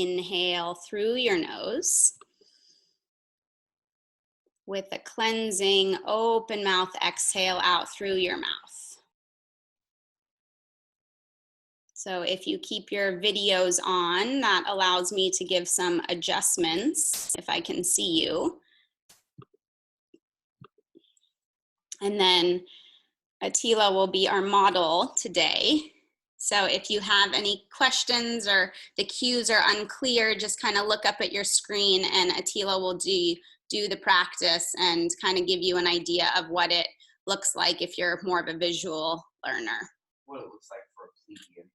Inhale through your nose with a cleansing, open mouth exhale out through your mouth. So if you keep your videos on, that allows me to give some adjustments if I can see you. And then Attila will be our model today. So if you have any questions or the cues are unclear, just kind of look up at your screen and Attila will do the practice and kind of give you an idea of what it looks like if you're more of a visual learner. What it looks like for a plebeian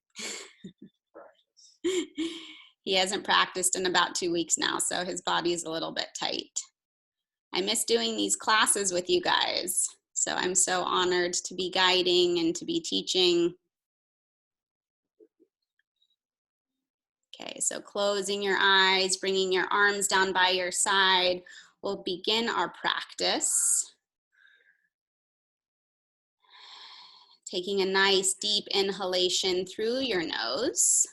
practice. He hasn't practiced in about 2 weeks now, so his body's a little bit tight. I miss doing these classes with you guys. So I'm so honored to be guiding and to be teaching. Okay, so closing your eyes, bringing your arms down by your side. We'll begin our practice. Taking a nice deep inhalation through your nose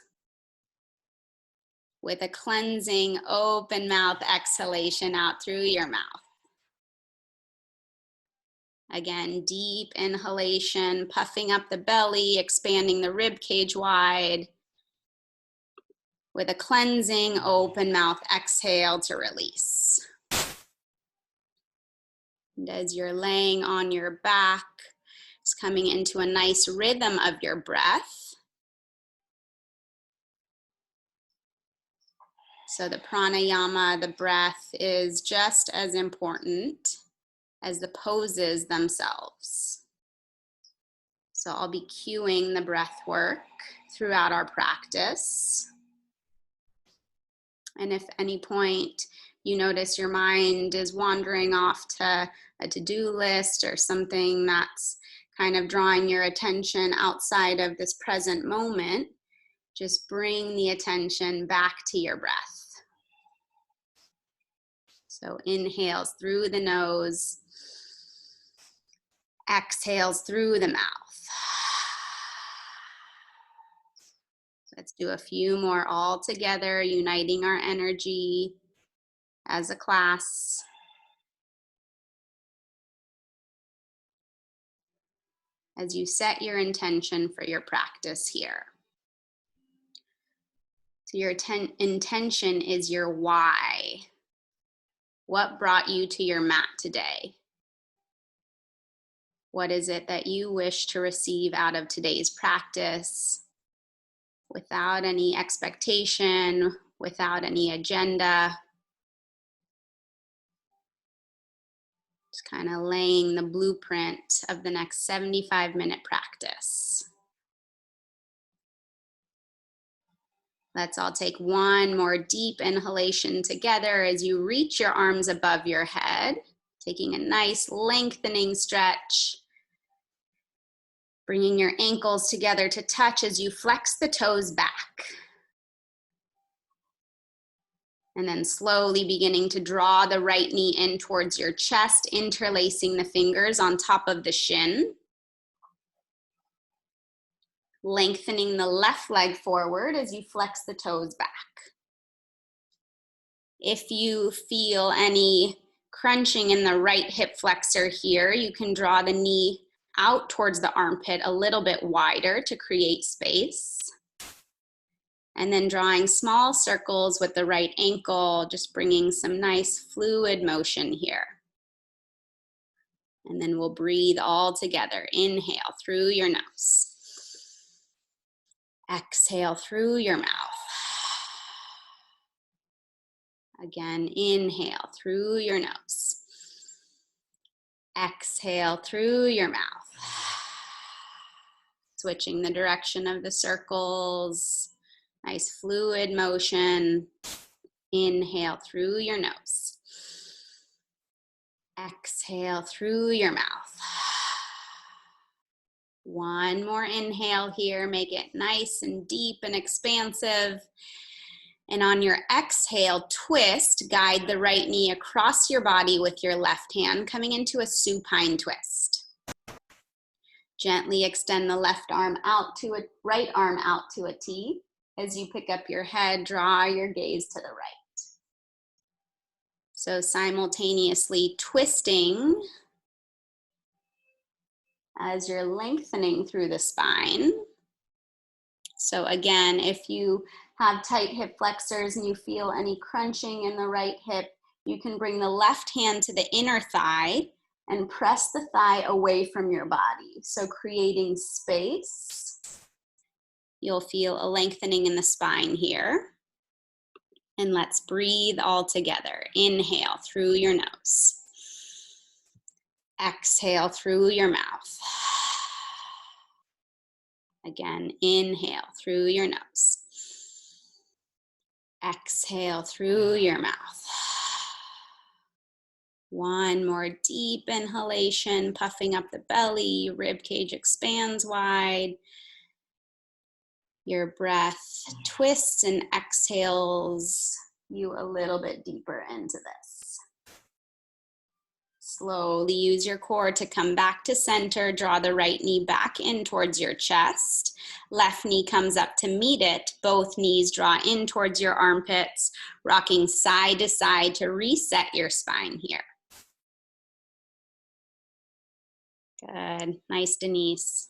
with a cleansing open mouth exhalation out through your mouth. Again, deep inhalation, puffing up the belly, expanding the rib cage wide. With a cleansing open mouth exhale to release. And as you're laying on your back, it's coming into a nice rhythm of your breath. So the pranayama, the breath, is just as important as the poses themselves. So I'll be cueing the breath work throughout our practice. And if at any point you notice your mind is wandering off to a to-do list or something that's kind of drawing your attention outside of this present moment, just bring the attention back to your breath. So inhales through the nose, exhales through the mouth. Let's do a few more all together, uniting our energy as a class. As you set your intention for your practice here. So your intention is your why. What brought you to your mat today? What is it that you wish to receive out of today's practice without any expectation, without any agenda? Just kind of laying the blueprint of the next 75-minute practice. Let's all take one more deep inhalation together as you reach your arms above your head, taking a nice lengthening stretch. Bringing your ankles together to touch as you flex the toes back. And then slowly beginning to draw the right knee in towards your chest, interlacing the fingers on top of the shin. Lengthening the left leg forward as you flex the toes back. If you feel any crunching in the right hip flexor here, you can draw the knee out towards the armpit a little bit wider to create space. And then drawing small circles with the right ankle, just bringing some nice fluid motion here. And then we'll breathe all together. Inhale through your nose. Exhale through your mouth. Again, inhale through your nose. Exhale through your mouth. Switching the direction of the circles. Nice fluid motion. Inhale through your nose. Exhale through your mouth. One more inhale here. Make it nice and deep and expansive. And on your exhale, twist. Guide the right knee across your body with your left hand, coming into a supine twist. Gently extend the left arm out to a right arm out to a T. As you pick up your head, draw your gaze to the right. So simultaneously twisting as you're lengthening through the spine. So again, if you have tight hip flexors and you feel any crunching in the right hip, you can bring the left hand to the inner thigh and press the thigh away from your body. So creating space. You'll feel a lengthening in the spine here. And let's breathe all together. Inhale through your nose. Exhale through your mouth. Again, inhale through your nose. Exhale through your mouth. One more deep inhalation, puffing up the belly, rib cage expands wide. Your breath twists and exhales you a little bit deeper into this. Slowly use your core to come back to center. Draw the right knee back in towards your chest. Left knee comes up to meet it. Both knees draw in towards your armpits, rocking side to side to reset your spine here. Good. Nice, Denise.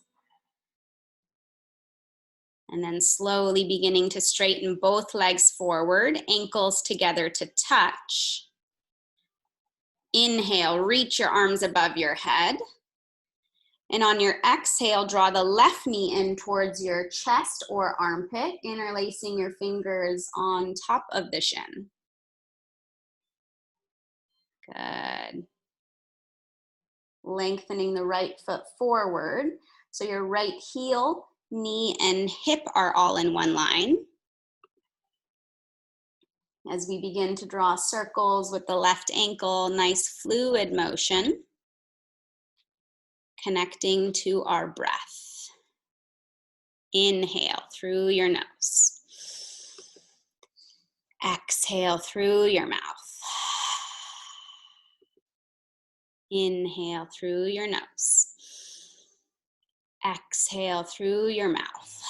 And then slowly beginning to straighten both legs forward, ankles together to touch. Inhale, reach your arms above your head. And on your exhale, draw the left knee in towards your chest or armpit, interlacing your fingers on top of the shin. Good. Lengthening the right foot forward. So your right heel, knee, and hip are all in one line. As we begin to draw circles with the left ankle, nice fluid motion. Connecting to our breath. Inhale through your nose. Exhale through your mouth. Inhale through your nose. Exhale through your mouth.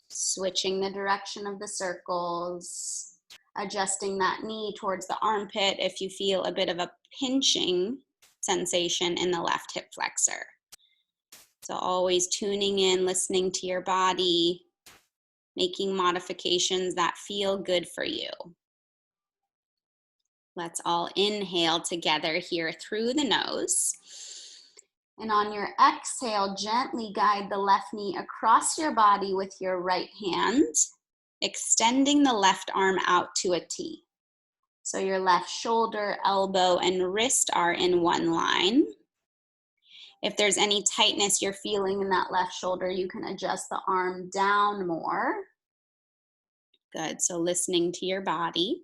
Switching the direction of the circles. Adjusting that knee towards the armpit if you feel a bit of a pinching sensation in the left hip flexor. So always tuning in, listening to your body, making modifications that feel good for you. Let's all inhale together here through the nose. And on your exhale, gently guide the left knee across your body with your right hand, extending the left arm out to a T. So your left shoulder, elbow, and wrist are in one line. If there's any tightness you're feeling in that left shoulder, you can adjust the arm down more. Good, so listening to your body.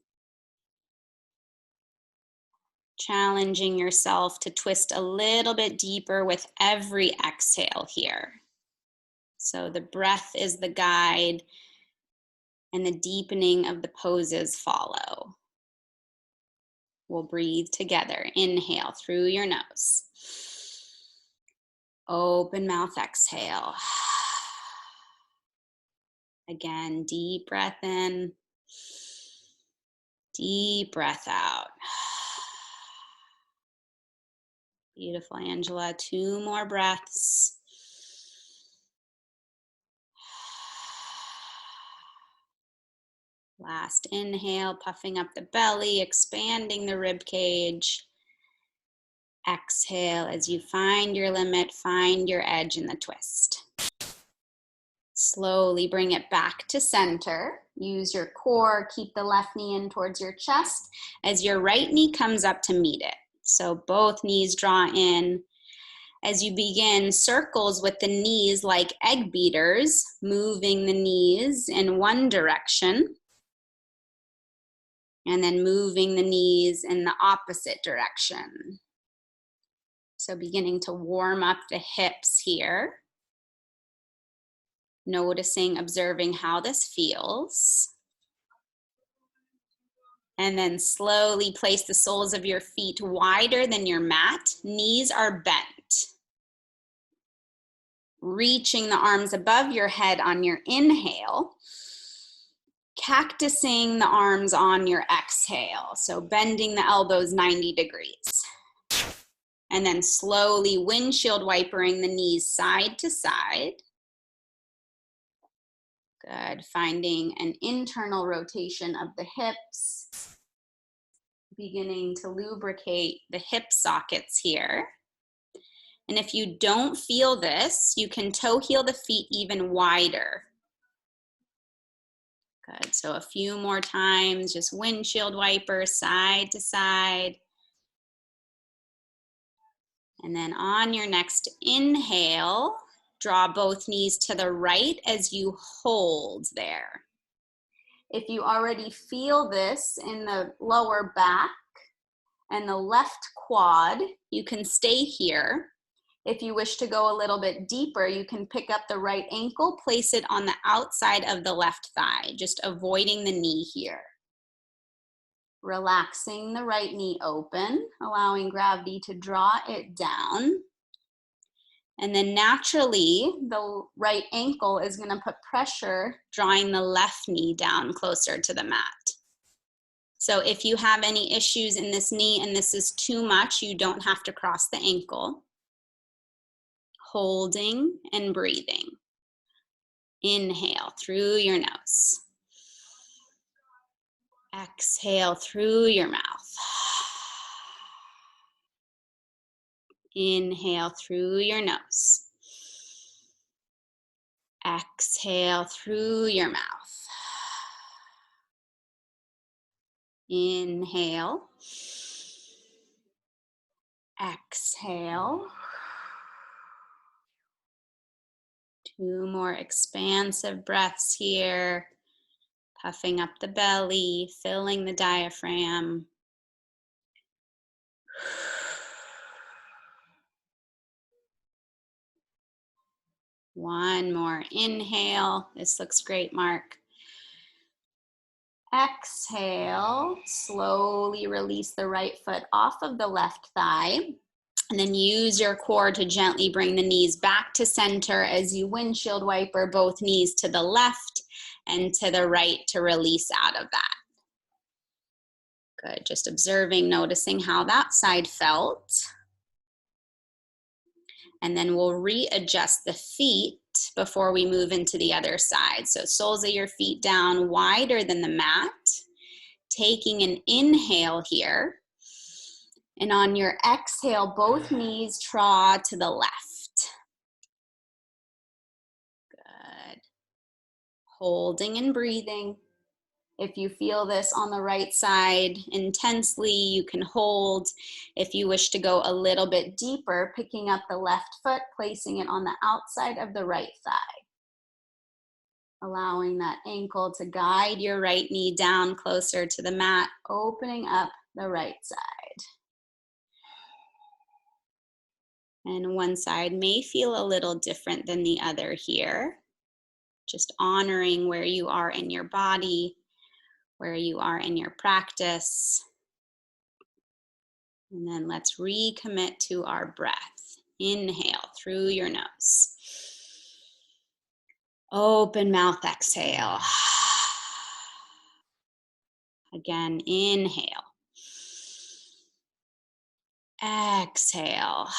Challenging yourself to twist a little bit deeper with every exhale here. So the breath is the guide and the deepening of the poses follow. We'll breathe together. Inhale through your nose. Open mouth, exhale. Again, deep breath in, deep breath out. Beautiful, Angela. 2 more breaths. Last inhale, puffing up the belly, expanding the rib cage. Exhale as you find your limit, find your edge in the twist. Slowly bring it back to center. Use your core, keep the left knee in towards your chest as your right knee comes up to meet it. So both knees draw in. As you begin circles with the knees like egg beaters, moving the knees in one direction. And then moving the knees in the opposite direction. So beginning to warm up the hips here. Noticing, observing how this feels. And then slowly place the soles of your feet wider than your mat. Knees are bent. reaching the arms above your head on your inhale, cactusing the arms on your exhale. So bending the elbows 90 degrees. And then slowly windshield wipering the knees side to side. Good, finding an internal rotation of the hips. Beginning to lubricate the hip sockets here. And if you don't feel this, you can toe heel the feet even wider. Good, so a few more times, just windshield wiper side to side. And then on your next inhale, draw both knees to the right as you hold there. If you already feel this in the lower back and the left quad, you can stay here. If you wish to go a little bit deeper, you can pick up the right ankle, place it on the outside of the left thigh, just avoiding the knee here. Relaxing the right knee open, allowing gravity to draw it down. And then naturally, the right ankle is going to put pressure, drawing the left knee down closer to the mat. So if you have any issues in this knee and this is too much, you don't have to cross the ankle. Holding and breathing. Inhale through your nose. Exhale through your mouth. Inhale through your nose. Exhale through your mouth. Inhale. Exhale. 2 more expansive breaths here. Puffing up the belly, filling the diaphragm. One more inhale. This looks great, Mark. Exhale, slowly release the right foot off of the left thigh. And then use your core to gently bring the knees back to center as you windshield wiper both knees to the left and to the right to release out of that. Good, just observing, noticing how that side felt. And then we'll readjust the feet before we move into the other side. So soles of your feet down wider than the mat. Taking an inhale here. And on your exhale, both knees draw to the left. Good. Holding and breathing. If you feel this on the right side intensely, you can hold. If you wish to go a little bit deeper, picking up the left foot, placing it on the outside of the right thigh. Allowing that ankle to guide your right knee down closer to the mat, opening up the right side. And one side may feel a little different than the other here. Just honoring where you are in your body, where you are in your practice. And then let's recommit to our breath. Inhale through your nose. Open mouth, exhale. Again, inhale. Exhale.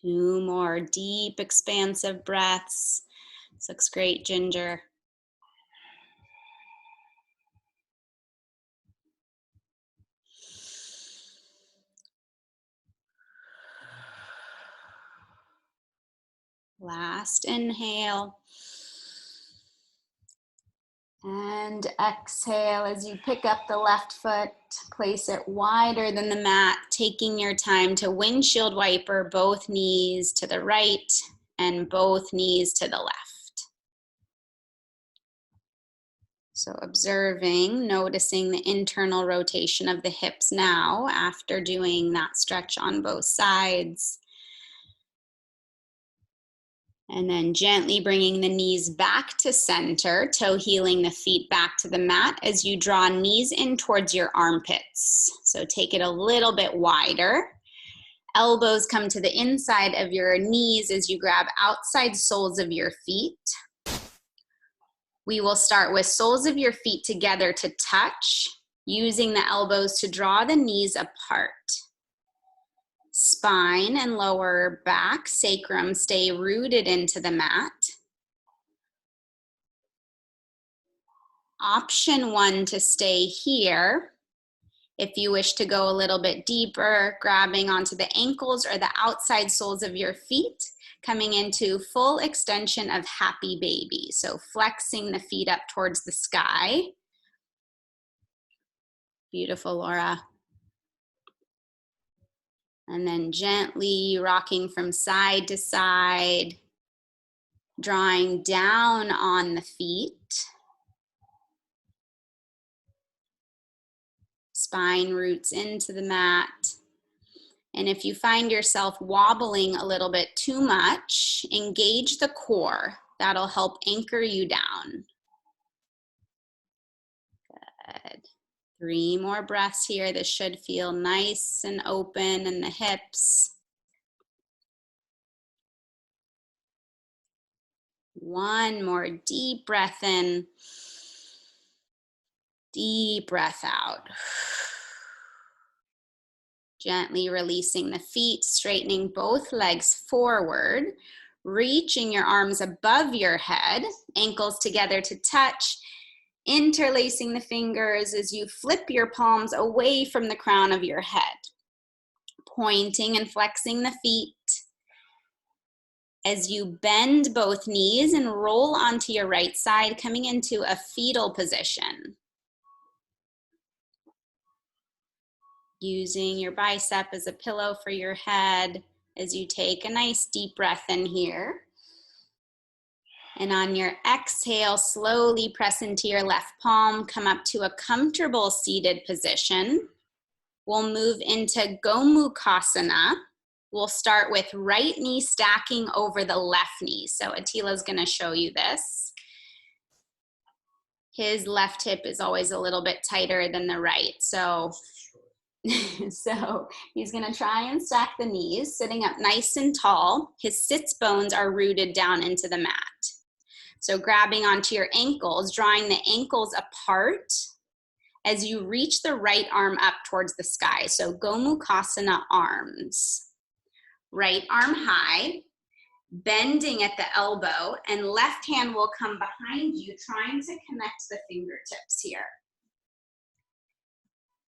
2 more deep, expansive breaths. This looks great, Ginger. Last inhale. And exhale as you pick up the left foot, place it wider than the mat, taking your time to windshield wiper both knees to the right and both knees to the left. So observing, noticing the internal rotation of the hips now after doing that stretch on both sides. And then gently bringing the knees back to center, toe heeling the feet back to the mat as you draw knees in towards your armpits. So take it a little bit wider. Elbows come to the inside of your knees as you grab outside soles of your feet. We will start with soles of your feet together to touch, using the elbows to draw the knees apart. Spine and lower back, sacrum stay rooted into the mat. Option 1 to stay here. If you wish to go a little bit deeper, grabbing onto the ankles or the outside soles of your feet, coming into full extension of happy baby. So flexing the feet up towards the sky. Beautiful, Laura. And then gently rocking from side to side, drawing down on the feet. Spine roots into the mat. And if you find yourself wobbling a little bit too much, engage the core. That'll help anchor you down. Good. 3 more breaths here. This should feel nice and open in the hips. 1 more deep breath in. Deep breath out. Gently releasing the feet, straightening both legs forward, reaching your arms above your head, ankles together to touch, interlacing the fingers as you flip your palms away from the crown of your head, pointing and flexing the feet. As you bend both knees and roll onto your right side, coming into a fetal position. Using your bicep as a pillow for your head as you take a nice deep breath in here. And on your exhale, slowly press into your left palm, come up to a comfortable seated position. We'll move into Gomukhasana. We'll start with right knee stacking over the left knee. So Atila's gonna show you this. His left hip is always a little bit tighter than the right. So he's gonna try and stack the knees, sitting up nice and tall. His sits bones are rooted down into the mat. So grabbing onto your ankles, drawing the ankles apart as you reach the right arm up towards the sky. So Gomukhasana arms. Right arm high, bending at the elbow, and left hand will come behind you, trying to connect the fingertips here.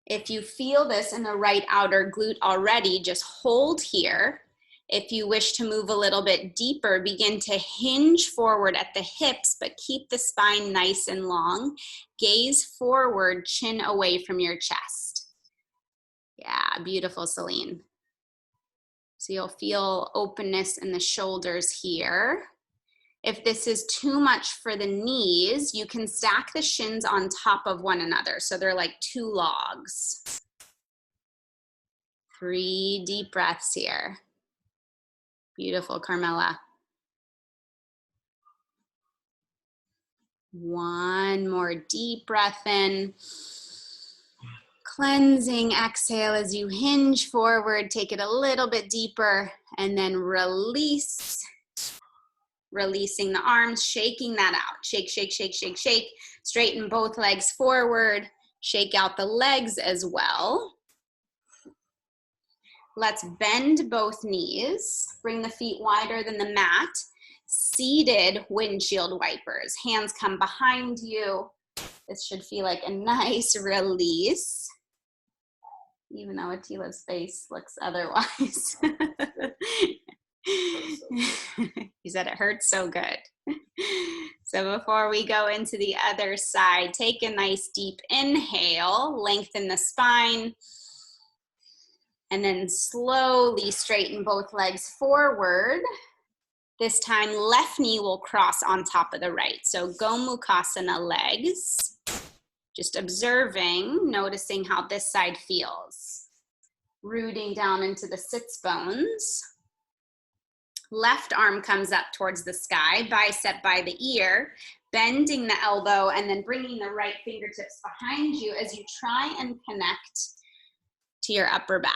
If you feel this in the right outer glute already, just hold here. If you wish to move a little bit deeper, begin to hinge forward at the hips, but keep the spine nice and long. Gaze forward, chin away from your chest. Yeah, beautiful, Celine. So you'll feel openness in the shoulders here. If this is too much for the knees, you can stack the shins on top of one another. So they're like 2 logs. 3 deep breaths here. Beautiful, Carmela. 1 more deep breath in. Cleansing exhale as you hinge forward, take it a little bit deeper, and then release. Releasing the arms, shaking that out. Shake, shake, shake, shake, shake. Straighten both legs forward. Shake out the legs as well. Let's bend both knees. Bring the feet wider than the mat. Seated windshield wipers. Hands come behind you. This should feel like a nice release, even though Atila's face looks otherwise. He said it hurts so good. So before we go into the other side, take a nice deep inhale, lengthen the spine, and then slowly straighten both legs forward. This time, left knee will cross on top of the right. So Gomukhasana legs. Just observing, noticing how this side feels. Rooting down into the sits bones. Left arm comes up towards the sky, bicep by the ear, bending the elbow and then bringing the right fingertips behind you as you try and connect to your upper back.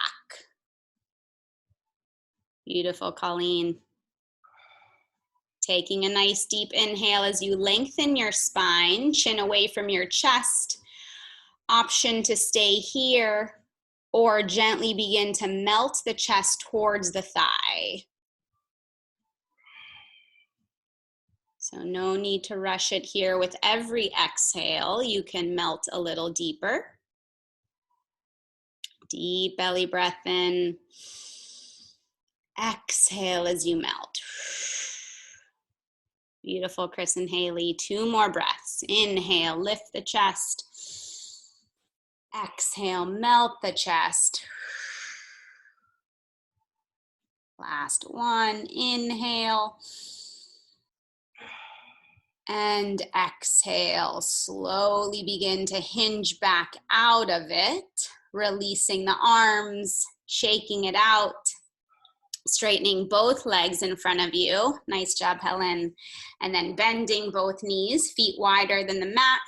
Beautiful, Colleen. Taking a nice deep inhale as you lengthen your spine, chin away from your chest. Option to stay here or gently begin to melt the chest towards the thigh. So no need to rush it here. With every exhale, you can melt a little deeper. Deep belly breath in. Exhale as you melt. Beautiful, Chris and Haley. 2 more breaths. Inhale, lift the chest. Exhale, melt the chest. Last one. Inhale. And exhale. Slowly begin to hinge back out of it. Releasing the arms, shaking it out. Straightening both legs in front of you. Nice job, Helen. And then bending both knees, feet wider than the mat.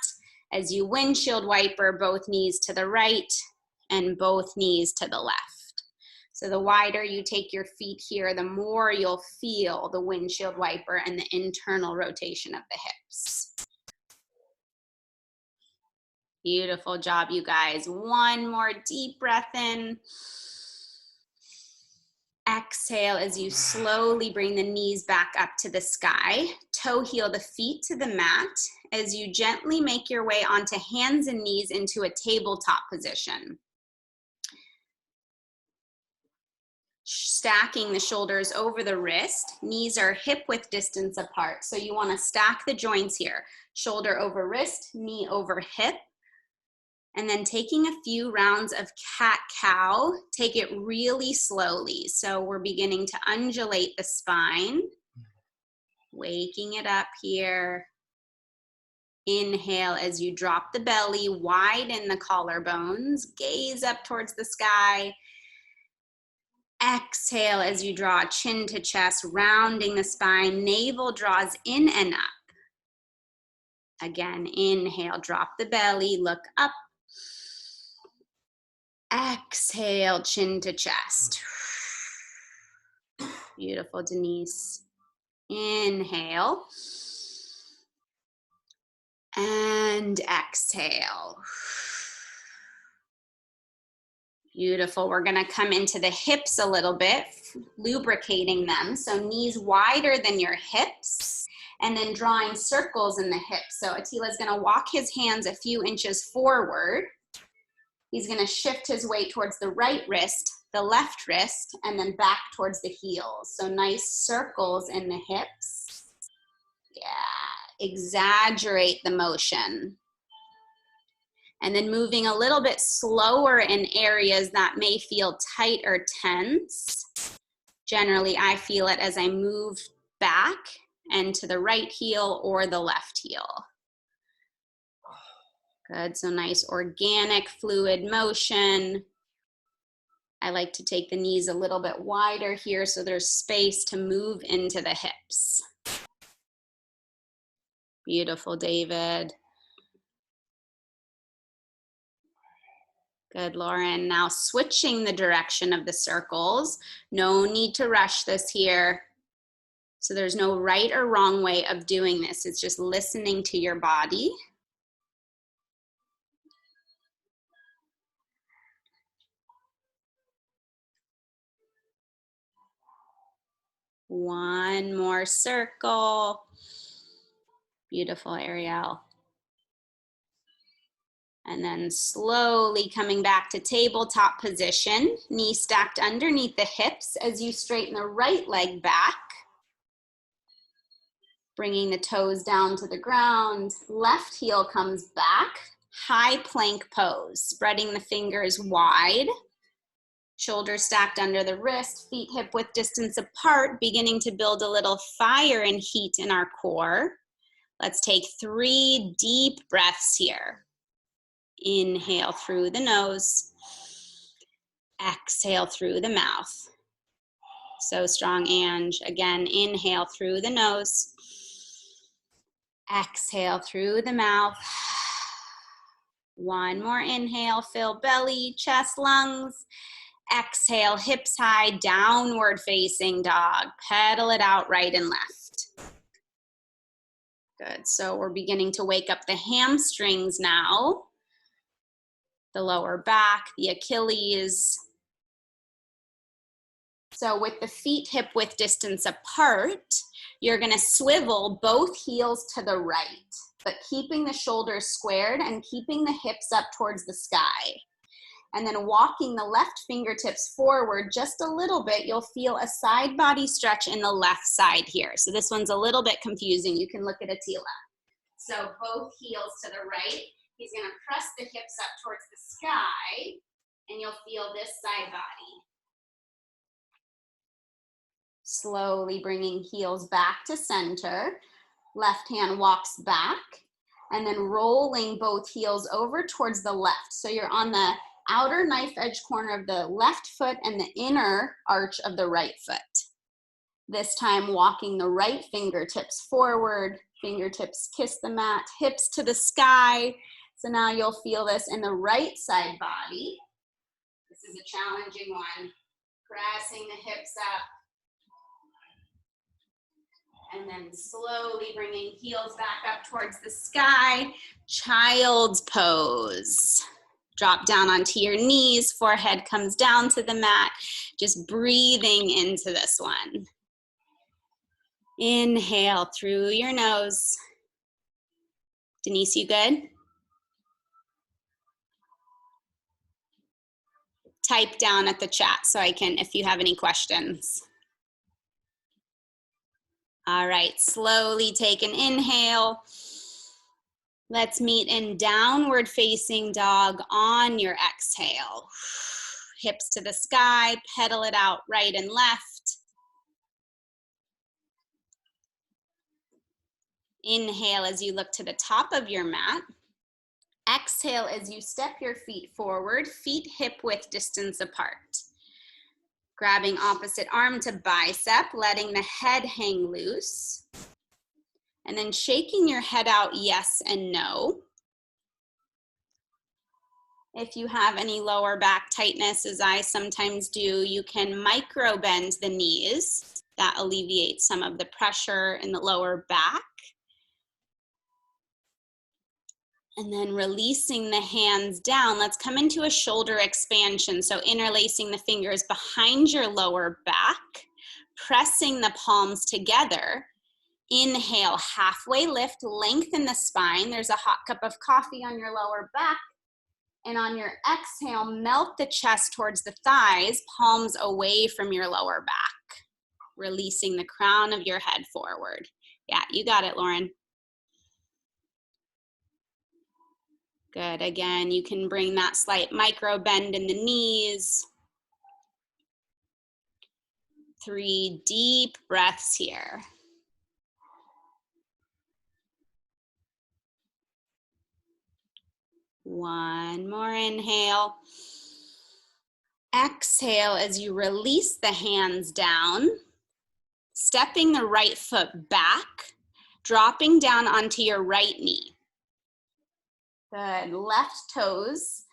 As you windshield wiper both knees to the right and both knees to the left. So the wider you take your feet here, the more you'll feel the windshield wiper and the internal rotation of the hips. Beautiful job, you guys. One more deep breath in. Exhale as you slowly bring the knees back up to the sky. Toe heel the feet to the mat as you gently make your way onto hands and knees into a tabletop position. Stacking the shoulders over the wrist. Knees are hip width distance apart. So you want to stack the joints here. Shoulder over wrist, knee over hip. And then taking a few rounds of cat-cow, take it really slowly. So we're beginning to undulate the spine, waking it up here. Inhale as you drop the belly, widen the collarbones, gaze up towards the sky. Exhale as you draw chin to chest, rounding the spine, navel draws in and up. Again, inhale, drop the belly, look up. Exhale, chin to chest. Beautiful, Denise. Inhale. And exhale. Beautiful. We're going to come into the hips a little bit, lubricating them. So knees wider than your hips, and then drawing circles in the hips. So Atila's going to walk his hands a few inches forward. He's going to shift his weight towards the right wrist, the left wrist, and then back towards the heels. So nice circles in the hips. Yeah, exaggerate the motion. And then moving a little bit slower in areas that may feel tight or tense. Generally, I feel it as I move back and to the right heel or the left heel. Good, so nice organic fluid motion. I like to take the knees a little bit wider here so there's space to move into the hips. Beautiful, David. Good, Lauren. Now switching the direction of the circles. No need to rush this here. So there's no right or wrong way of doing this. It's just listening to your body. One more circle. Beautiful, Ariel. And then slowly coming back to tabletop position, knees stacked underneath the hips as you straighten the right leg back. Bringing the toes down to the ground, left heel comes back, high plank pose, spreading the fingers wide. Shoulders stacked under the wrist, feet hip width distance apart, beginning to build a little fire and heat in our core. Let's take 3 deep breaths here. Inhale through the nose. Exhale through the mouth. So strong, Ange. Again, inhale through the nose. Exhale through the mouth. One more inhale, fill belly, chest, lungs. Exhale, hips high, downward facing dog. Pedal it out right and left. Good, so we're beginning to wake up the hamstrings now. The lower back, the Achilles. So with the feet hip width distance apart, you're gonna swivel both heels to the right, but keeping the shoulders squared and keeping the hips up towards the sky. And then walking the left fingertips forward just a little bit, you'll feel a side body stretch in the left side here. So this one's a little bit confusing. You can look at Attila. So both heels to the right. He's gonna press the hips up towards the sky, and you'll feel this side body. Slowly bringing heels back to center. Left hand walks back, and then rolling both heels over towards the left. So you're on the outer knife edge corner of the left foot and the inner arch of the right foot. This time walking the right fingertips forward, fingertips kiss the mat, hips to the sky. So now you'll feel this in the right side body. This is a challenging one. Pressing the hips up. And then slowly bringing heels back up towards the sky. Child's pose. Drop down onto your knees, forehead comes down to the mat. Just breathing into this one. Inhale through your nose. Denise, you good? Type down at the chat so I can, if you have any questions. All right, slowly take an inhale. Let's meet in downward facing dog on your exhale. Hips to the sky, pedal it out right and left. Inhale as you look to the top of your mat. Exhale as you step your feet forward, feet hip width distance apart. Grabbing opposite arm to bicep, letting the head hang loose. And then shaking your head out yes and no. If you have any lower back tightness, as I sometimes do, you can micro bend the knees. That alleviates some of the pressure in the lower back. And then releasing the hands down, let's come into a shoulder expansion. So interlacing the fingers behind your lower back, pressing the palms together. Inhale, halfway lift, lengthen the spine. There's a hot cup of coffee on your lower back. And on your exhale, melt the chest towards the thighs, palms away from your lower back. Releasing the crown of your head forward. Yeah, you got it, Lauren. Good, again, you can bring that slight micro bend in the knees. 3 deep breaths here. One more inhale. Exhale as you release the hands down, stepping the right foot back, dropping down onto your right knee. Good, left toes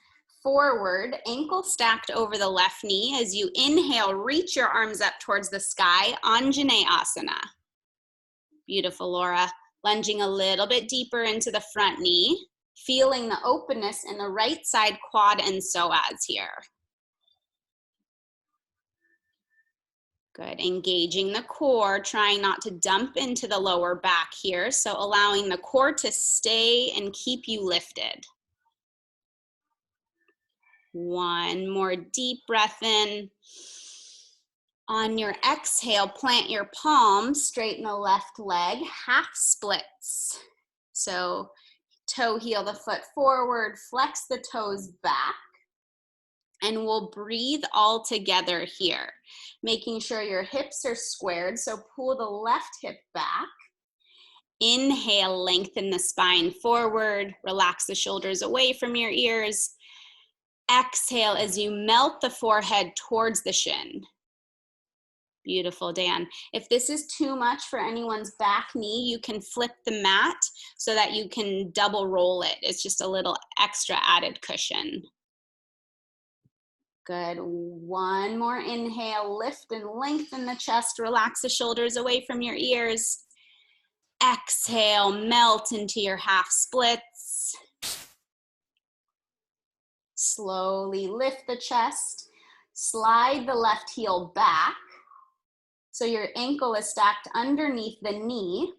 forward, ankle stacked over the left knee. As you inhale, reach your arms up towards the sky, Anjaneyasana. Beautiful, Laura. Lunging a little bit deeper into the front knee, feeling the openness in the right side quad and psoas here. Good, engaging the core, trying not to dump into the lower back here. So allowing the core to stay and keep you lifted. One more deep breath in. On your exhale, plant your palms, straighten the left leg, half splits. So toe heel the foot forward, flex the toes back. And we'll breathe all together here, making sure your hips are squared. So pull the left hip back. Inhale, lengthen the spine forward. Relax the shoulders away from your ears. Exhale as you melt the forehead towards the shin. Beautiful, Dan. If this is too much for anyone's back knee, you can flip the mat so that you can double roll it. It's just a little extra added cushion. Good. One more inhale, lift and lengthen the chest, relax the shoulders away from your ears. Exhale, melt into your half splits. Slowly lift the chest, slide the left heel back so your ankle is stacked underneath the knee.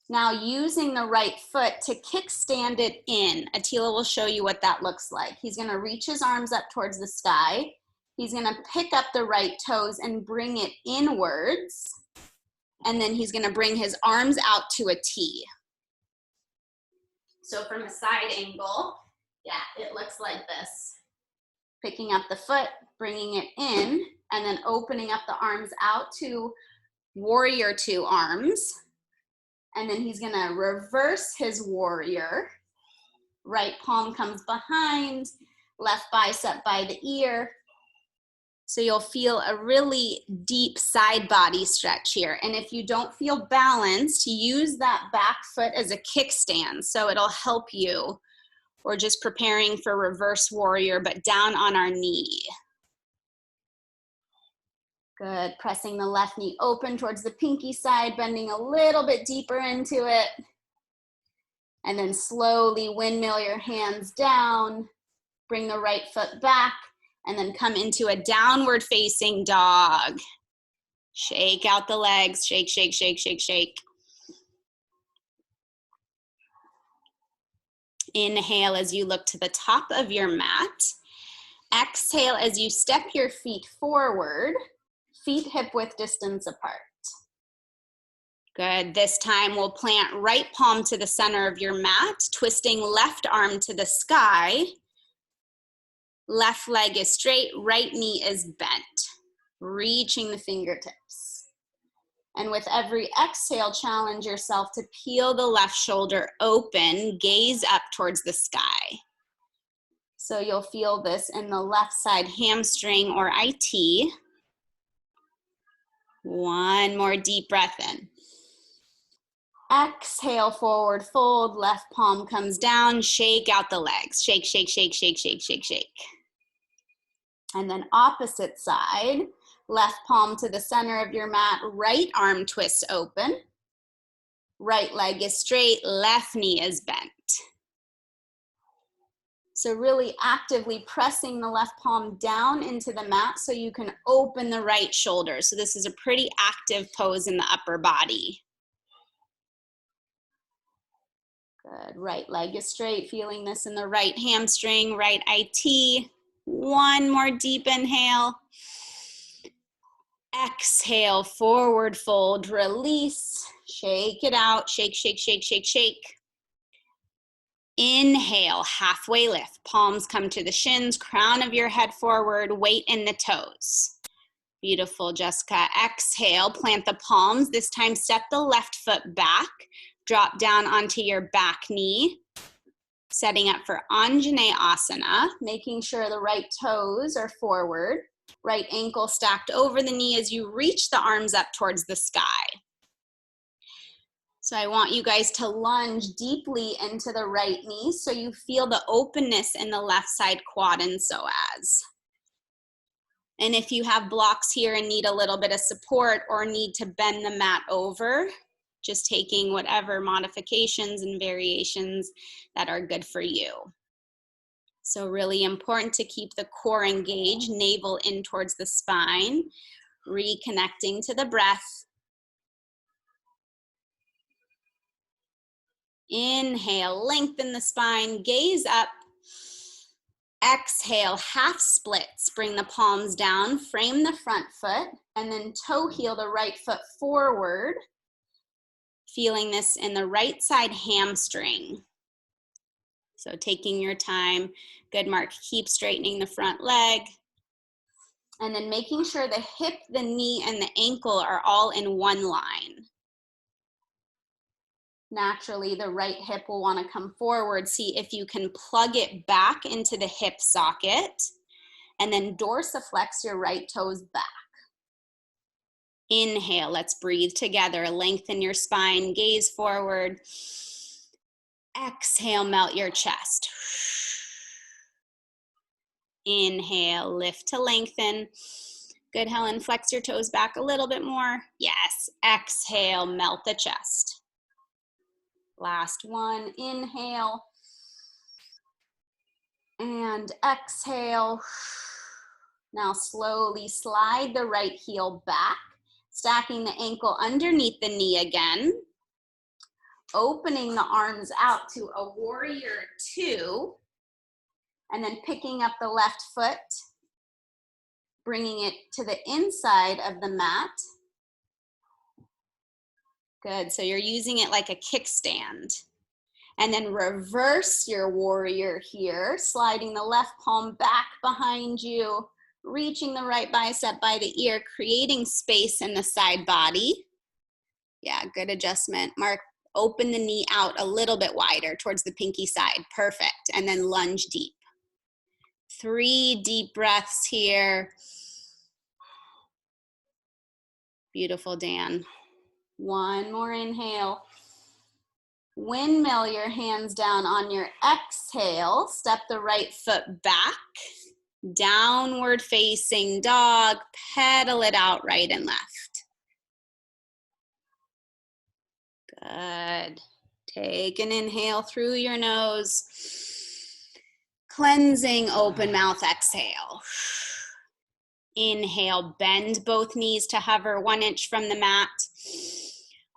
Now using the right foot to kickstand it in. Attila will show you what that looks like. He's gonna reach his arms up towards the sky. He's gonna pick up the right toes and bring it inwards. And then he's gonna bring his arms out to a T. So from a side angle, yeah, it looks like this. Picking up the foot, bringing it in, and then opening up the arms out to warrior two arms. And then he's gonna reverse his warrior. Right palm comes behind, left bicep by the ear. So you'll feel a really deep side body stretch here. And if you don't feel balanced, use that back foot as a kickstand. So it'll help you. We're just preparing for reverse warrior, but down on our knee. Good, pressing the left knee open towards the pinky side, bending a little bit deeper into it. And then slowly windmill your hands down, bring the right foot back, and then come into a downward facing dog. Shake out the legs, shake, shake, shake, shake, shake. Inhale as you look to the top of your mat. Exhale as you step your feet forward. Feet hip width distance apart. Good. This time we'll plant right palm to the center of your mat, twisting left arm to the sky. Left leg is straight, right knee is bent. Reaching the fingertips. And with every exhale, challenge yourself to peel the left shoulder open, gaze up towards the sky. So you'll feel this in the left side hamstring or IT. One more deep breath in. Exhale, forward fold, left palm comes down, shake out the legs. Shake, shake, shake, shake, shake, shake, shake. And then opposite side, left palm to the center of your mat, right arm twists open. Right leg is straight, left knee is bent. So really actively pressing the left palm down into the mat so you can open the right shoulder. So this is a pretty active pose in the upper body. Good, right leg is straight, feeling this in the right hamstring, right IT. One more deep inhale. Exhale, forward fold, release, shake it out, shake, shake, shake, shake, shake. Inhale, halfway lift, palms come to the shins, crown of your head forward, weight in the toes. Beautiful, Jessica. Exhale, plant the palms. This time, step the left foot back, drop down onto your back knee, setting up for Anjaneyasana, making sure the right toes are forward, right ankle stacked over the knee as you reach the arms up towards the sky. So I want you guys to lunge deeply into the right knee so you feel the openness in the left side quad and psoas. And if you have blocks here and need a little bit of support or need to bend the mat over, just taking whatever modifications and variations that are good for you. So really important to keep the core engaged, navel in towards the spine, reconnecting to the breath. Inhale, lengthen the spine, gaze up. Exhale, half splits, bring the palms down, frame the front foot, and then toe heel the right foot forward. Feeling this in the right side hamstring. So taking your time. Good, Mark. Keep straightening the front leg. And then making sure the hip, the knee, and the ankle are all in one line. Naturally, the right hip will want to come forward. See if you can plug it back into the hip socket. And then dorsiflex your right toes back. Inhale, let's breathe together. Lengthen your spine, gaze forward. Exhale, melt your chest. Inhale, lift to lengthen. Good, Helen. Flex your toes back a little bit more. Yes. Exhale, melt the chest. Last one. Inhale. And exhale. Now slowly slide the right heel back, stacking the ankle underneath the knee again. Opening the arms out to a warrior two. And then picking up the left foot, bringing it to the inside of the mat. Good, so you're using it like a kickstand. And then reverse your warrior here, sliding the left palm back behind you, reaching the right bicep by the ear, creating space in the side body. Yeah, good adjustment. Mark, open the knee out a little bit wider towards the pinky side. Perfect, and then lunge deep. 3 deep breaths here. Beautiful, Dan. One more inhale. Windmill your hands down on your exhale. Step the right foot back. Downward facing dog. Pedal it out right and left. Good. Take an inhale through your nose. Cleansing open mouth exhale. Inhale, bend both knees to hover 1 inch from the mat.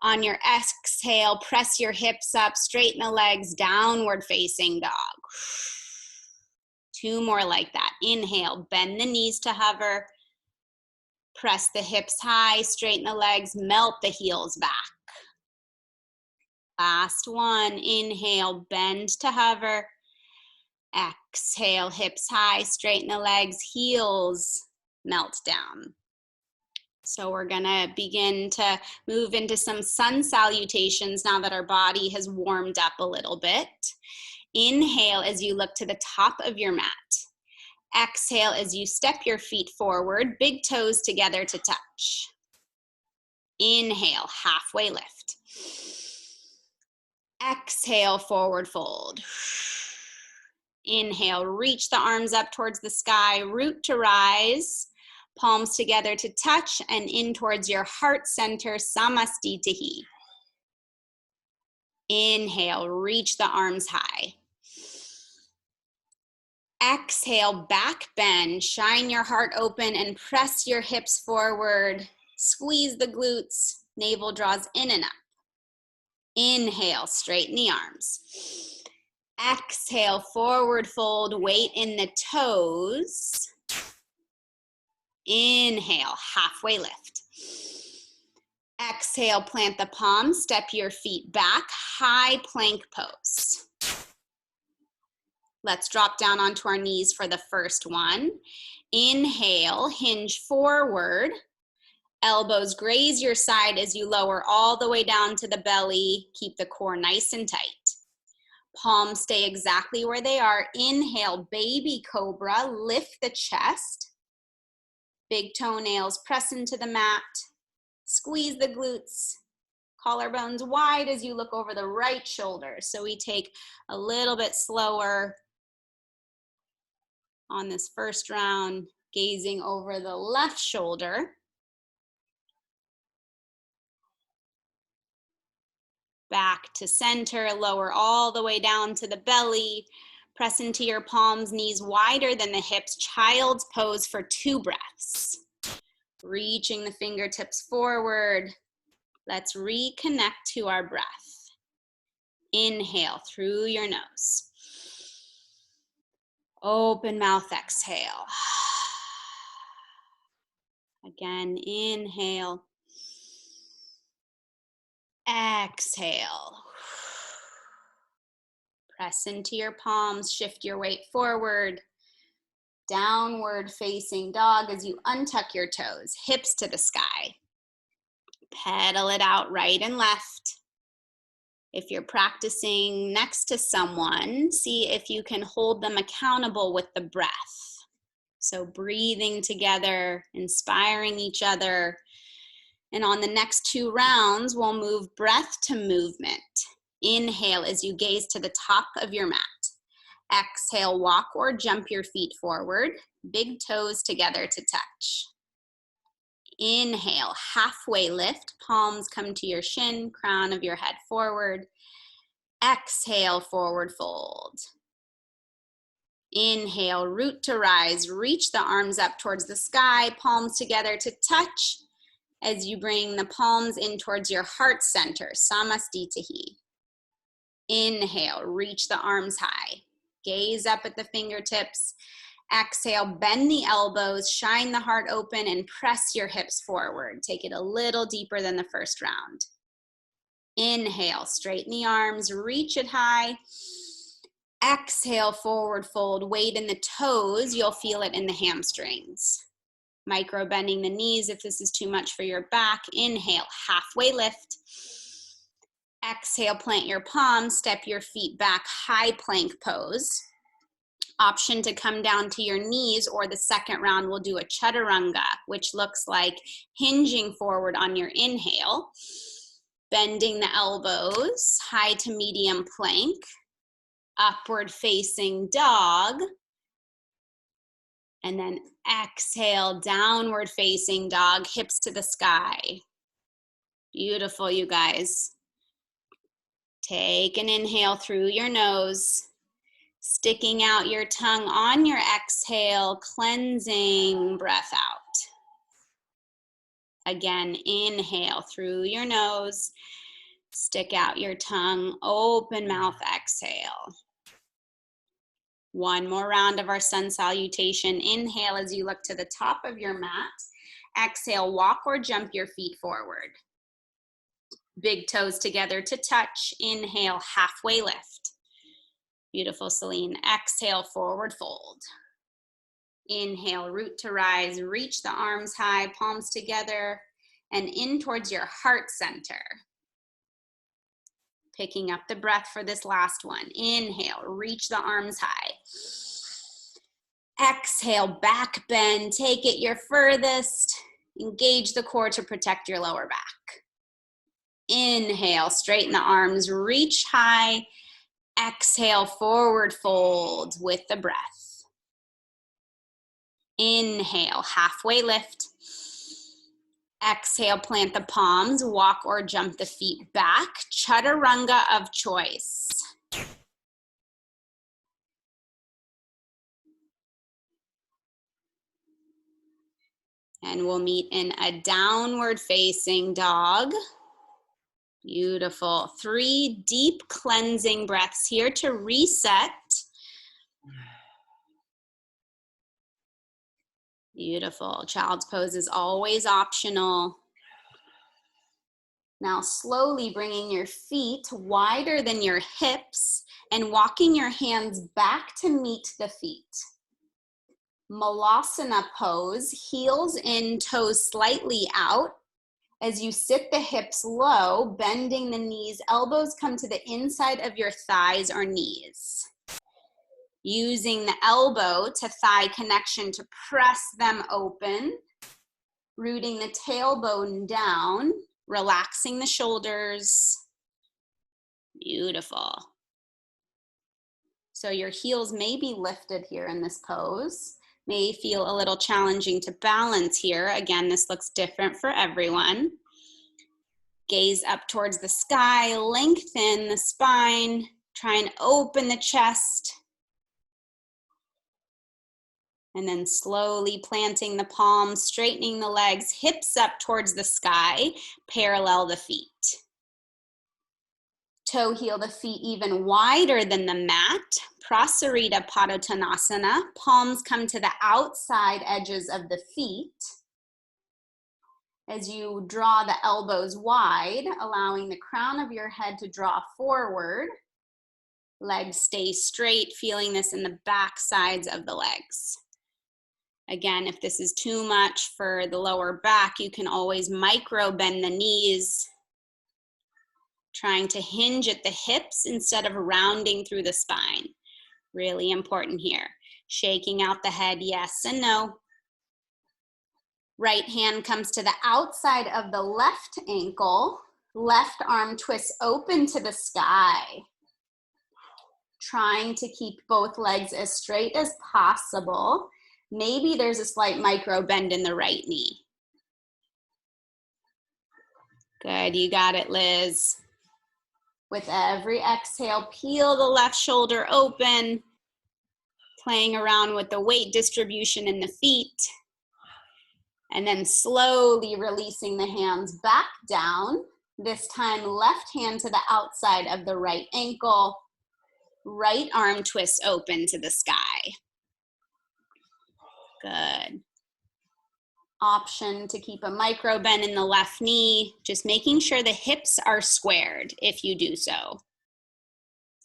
On your exhale, press your hips up, straighten the legs, downward facing dog. 2 more like that. Inhale, bend the knees to hover. Press the hips high, straighten the legs, melt the heels back. Last one. Inhale, bend to hover. Exhale, hips high, straighten the legs, heels melt down. So we're gonna begin to move into some sun salutations now that our body has warmed up a little bit. Inhale as you look to the top of your mat. Exhale as you step your feet forward, big toes together to touch. Inhale, halfway lift. Exhale, forward fold. Inhale, reach the arms up towards the sky, root to rise, palms together to touch, and in towards your heart center, Samastitihi. Inhale, reach the arms high. Exhale, back bend, shine your heart open and press your hips forward. Squeeze the glutes, navel draws in and up. Inhale, straighten the arms. Exhale, forward fold, weight in the toes. Inhale, halfway lift. Exhale, plant the palms, step your feet back, high plank pose. Let's drop down onto our knees for the first one. Inhale, hinge forward. Elbows graze your side as you lower all the way down to the belly. Keep the core nice and tight. Palms stay exactly where they are. Inhale, baby cobra, lift the chest. Big toenails press into the mat. Squeeze the glutes. Collarbones wide as you look over the right shoulder. So we take a little bit slower on this first round, gazing over the left shoulder. Back to center, lower all the way down to the belly. Press into your palms, knees wider than the hips. Child's pose for 2 breaths. Reaching the fingertips forward. Let's reconnect to our breath. Inhale through your nose. Open mouth, exhale. Again, inhale. Exhale. Press into your palms, shift your weight forward. Downward facing dog as you untuck your toes, hips to the sky. Pedal it out right and left. If you're practicing next to someone, see if you can hold them accountable with the breath. So breathing together, inspiring each other. And on the next 2 rounds, we'll move breath to movement. Inhale as you gaze to the top of your mat. Exhale, walk or jump your feet forward. Big toes together to touch. Inhale, halfway lift. Palms come to your shin, crown of your head forward. Exhale, forward fold. Inhale, root to rise. Reach the arms up towards the sky, palms together to touch as you bring the palms in towards your heart center, Samastitihi. Inhale, reach the arms high. Gaze up at the fingertips. Exhale, bend the elbows, shine the heart open, and press your hips forward. Take it a little deeper than the first round. Inhale, straighten the arms, reach it high. Exhale, forward fold, weight in the toes. You'll feel it in the hamstrings. Micro bending the knees if this is too much for your back. Inhale, halfway lift. Exhale, plant your palms, step your feet back, high plank pose. Option to come down to your knees, or the second round we'll do a chaturanga, which looks like hinging forward on your inhale, bending the elbows, high to medium plank, upward facing dog, and then exhale, downward facing dog, hips to the sky. Beautiful, you guys. Take an inhale through your nose, sticking out your tongue on your exhale, cleansing breath out. Again, inhale through your nose, stick out your tongue, open mouth, exhale. One more round of our sun salutation. Inhale as you look to the top of your mat. Exhale, walk or jump your feet forward. Big toes together to touch. Inhale, halfway lift. Beautiful, Celine. Exhale, forward fold. Inhale, root to rise. Reach the arms high, palms together, and in towards your heart center. Picking up the breath for this last one. Inhale, reach the arms high. Exhale, back bend. Take it your furthest. Engage the core to protect your lower back. Inhale, straighten the arms, reach high. Exhale, forward fold with the breath. Inhale, halfway lift. Exhale, plant the palms, walk or jump the feet back. Chaturanga of choice. And we'll meet in a downward facing dog. Beautiful. 3 deep cleansing breaths here to reset. Beautiful. Child's pose is always optional. Now slowly bringing your feet wider than your hips and walking your hands back to meet the feet. Malasana pose, heels in, toes slightly out. As you sit the hips low, bending the knees, elbows come to the inside of your thighs or knees. Using the elbow to thigh connection to press them open, rooting the tailbone down, relaxing the shoulders. Beautiful. So your heels may be lifted here in this pose. May feel a little challenging to balance here. Again, this looks different for everyone. Gaze up towards the sky, lengthen the spine, try and open the chest. And then slowly planting the palms, straightening the legs, hips up towards the sky, parallel the feet. Toe heel the feet even wider than the mat. Prasarita Padottanasana. Palms come to the outside edges of the feet. As you draw the elbows wide, allowing the crown of your head to draw forward. Legs stay straight, feeling this in the back sides of the legs. Again, if this is too much for the lower back, you can always micro bend the knees, trying to hinge at the hips instead of rounding through the spine. Really important here. Shaking out the head, yes and no. Right hand comes to the outside of the left ankle. Left arm twists open to the sky. trying to keep both legs as straight as possible. Maybe there's a slight micro bend in the right knee. Good, you got it, Liz. With every exhale, peel the left shoulder open, playing around with the weight distribution in the feet, and then slowly releasing the hands back down. This time, left hand to the outside of the right ankle, right arm twists open to the sky. Good. Option to keep a micro bend in the left knee, just making sure the hips are squared if you do so.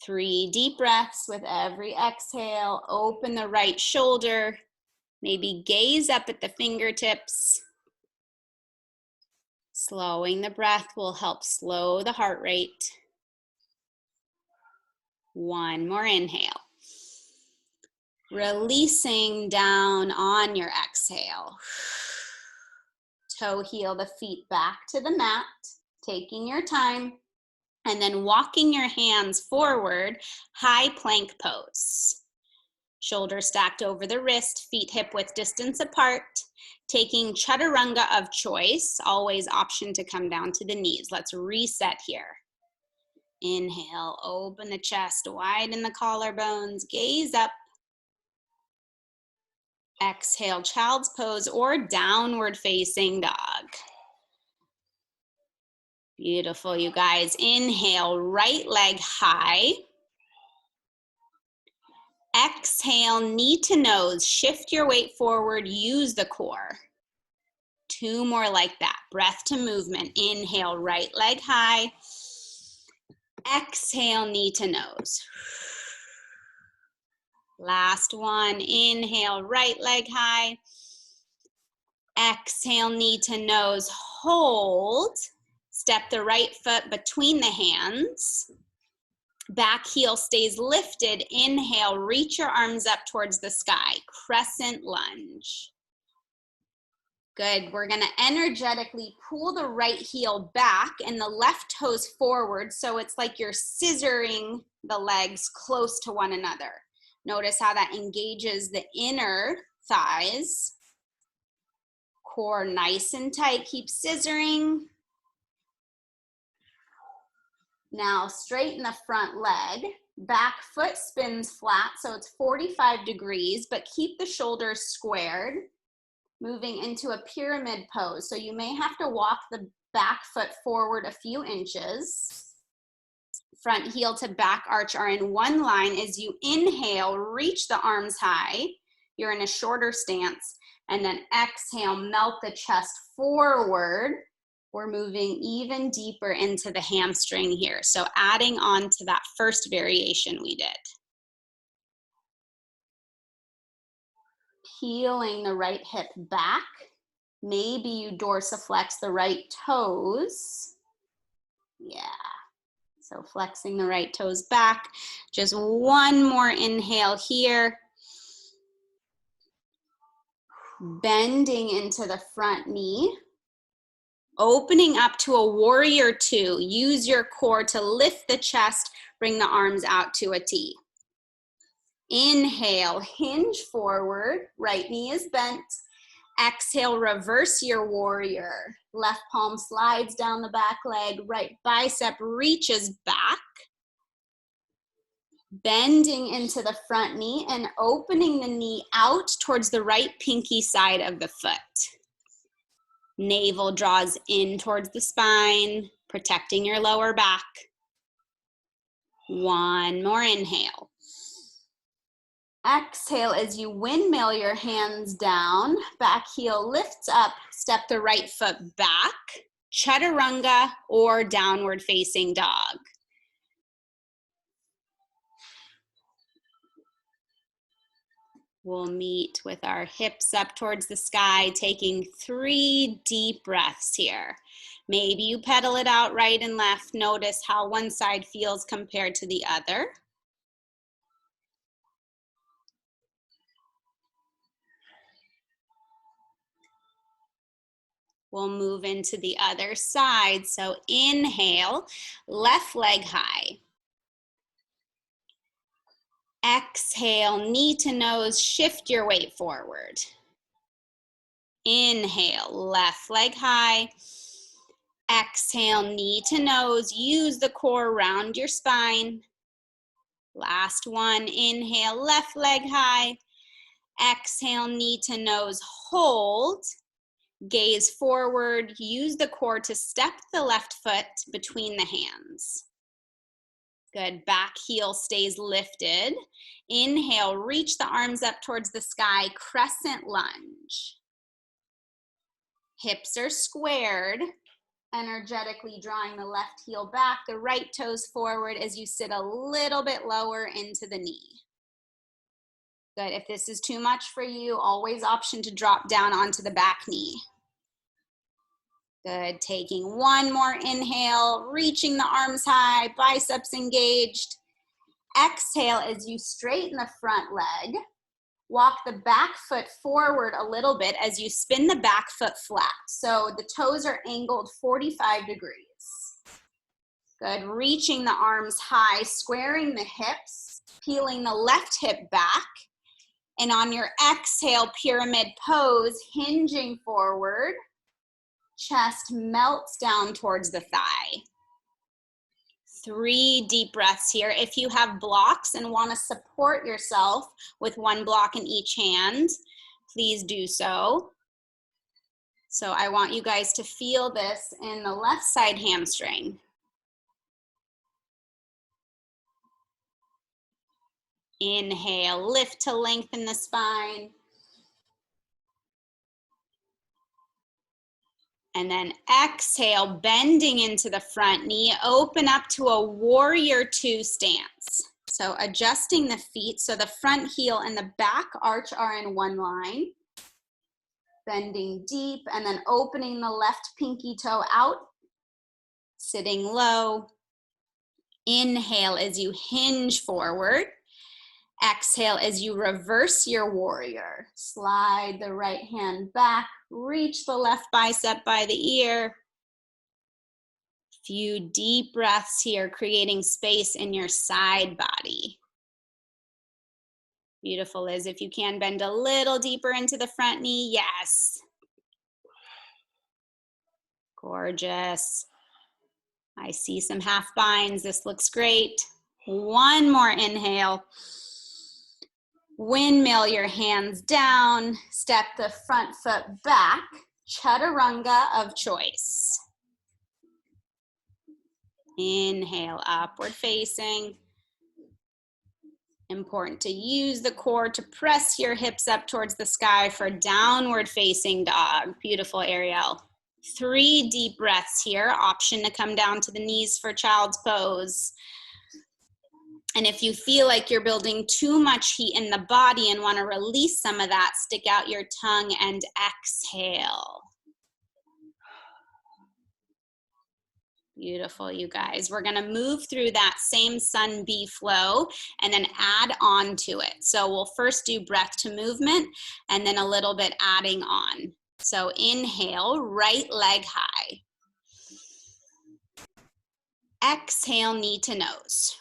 3 deep breaths with every exhale. Open the right shoulder. Maybe gaze up at the fingertips. Slowing the breath will help slow the heart rate. One more inhale. Releasing down on your exhale. Toe heel the feet back to the mat, taking your time, and then walking your hands forward, high plank pose. Shoulders stacked over the wrist, feet hip width distance apart, taking chaturanga of choice, always option to come down to the knees. Let's reset here. Inhale, open the chest, widen the collarbones, gaze up. Exhale, child's pose or downward facing dog. Beautiful, you guys. Inhale, right leg high. Exhale, knee to nose. Shift your weight forward, use the core. 2 more like that. Breath to movement. Inhale, right leg high. Exhale, knee to nose. Last one. Inhale, right leg high. Exhale, knee to nose. Hold. Step the right foot between the hands. Back heel stays lifted. Inhale, reach your arms up towards the sky. Crescent lunge. Good, we're gonna energetically pull the right heel back and the left toes forward, so it's like you're scissoring the legs close to one another. Notice how that engages the inner thighs. Core nice and tight, keep scissoring. Now straighten the front leg. Back foot spins flat, so it's 45 degrees, but keep the shoulders squared. Moving into a pyramid pose. So you may have to walk the back foot forward a few inches. Front heel to back arch are in one line. As you inhale, reach the arms high. You're in a shorter stance. And then exhale, melt the chest forward. We're moving even deeper into the hamstring here. So adding on to that first variation we did. Peeling the right hip back. Maybe you dorsiflex the right toes. Yeah. So flexing the right toes back. Just one more inhale here. Bending into the front knee. Opening up to a warrior 2. Use your core to lift the chest. Bring the arms out to a T. Inhale, hinge forward, right knee is bent. Exhale, reverse your warrior. Left palm slides down the back leg, right bicep reaches back. Bending into the front knee and opening the knee out towards the right pinky side of the foot. Navel draws in towards the spine, protecting your lower back. One more inhale. Exhale as you windmill your hands down, back heel lifts up, step the right foot back, chaturanga or downward facing dog. We'll meet with our hips up towards the sky, taking 3 deep breaths here. Maybe you pedal it out right and left. Notice how one side feels compared to the other. We'll move into the other side. So inhale, left leg high. Exhale, knee to nose, shift your weight forward. Inhale, left leg high. Exhale, knee to nose, use the core, round your spine. Last one, inhale, left leg high. Exhale, knee to nose, hold. Gaze forward, use the core to step the left foot between the hands. Good, back heel stays lifted. Inhale, reach the arms up towards the sky, crescent lunge. Hips are squared, energetically drawing the left heel back, the right toes forward as you sit a little bit lower into the knee. Good, if this is too much for you, always option to drop down onto the back knee. Good, taking one more inhale, reaching the arms high, biceps engaged. Exhale as you straighten the front leg. Walk the back foot forward a little bit as you spin the back foot flat. So the toes are angled 45 degrees. Good, reaching the arms high, squaring the hips, peeling the left hip back. And on your exhale, pyramid pose, hinging forward. Chest melts down towards the thigh. 3 deep breaths here. If you have blocks and want to support yourself with one block in each hand, please do so. So I want you guys to feel this in the left side hamstring. Inhale, lift to lengthen the spine. And then exhale, bending into the front knee, open up to a warrior 2 stance. So adjusting the feet so the front heel and the back arch are in one line. Bending deep and then opening the left pinky toe out. Sitting low. Inhale as you hinge forward. Exhale as you reverse your warrior. Slide the right hand back, reach the left bicep by the ear. Few deep breaths here, creating space in your side body. Beautiful, Liz. If you can, bend a little deeper into the front knee. Yes. Gorgeous. I see some half binds. This looks great. One more inhale. Windmill your hands down, step the front foot back, chaturanga of choice. Inhale, upward facing. Important to use the core to press your hips up towards the sky for downward facing dog. Beautiful, Ariel. 3 deep breaths here, option to come down to the knees for child's pose. And if you feel like you're building too much heat in the body and want to release some of that, stick out your tongue and exhale. Beautiful, you guys. We're going to move through that same sun bee flow and then add on to it. So we'll first do breath to movement and then a little bit adding on. So inhale, right leg high. Exhale, knee to nose.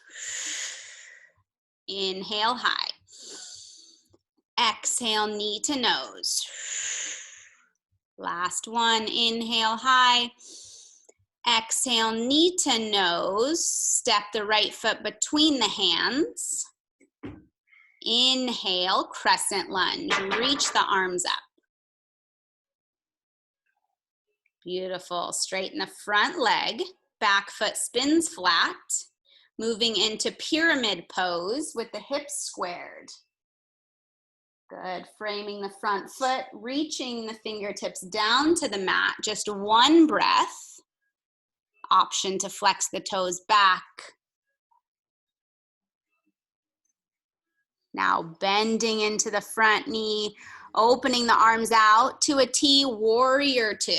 Inhale, high. Exhale, knee to nose. Last one, inhale, high. Exhale, knee to nose. Step the right foot between the hands. Inhale, crescent lunge. Reach the arms up. Beautiful. Straighten the front leg. Back foot spins flat. Moving into pyramid pose with the hips squared. Good. Framing the front foot, reaching the fingertips down to the mat. Just one breath. Option to flex the toes back. Now bending into the front knee, opening the arms out to a T, warrior 2.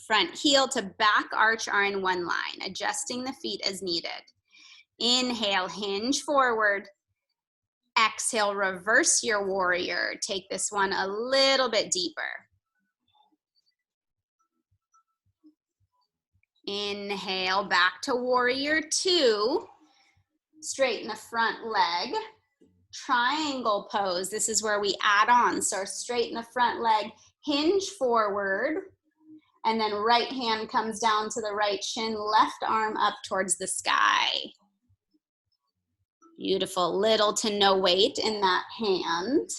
Front heel to back arch are in one line, adjusting the feet as needed. Inhale, hinge forward. Exhale, reverse your warrior. Take this one a little bit deeper. Inhale, back to warrior 2. Straighten the front leg. Triangle pose. This is where we add on. So straighten the front leg, hinge forward, and then right hand comes down to the right shin, left arm up towards the sky. Beautiful. Little to no weight in that hand.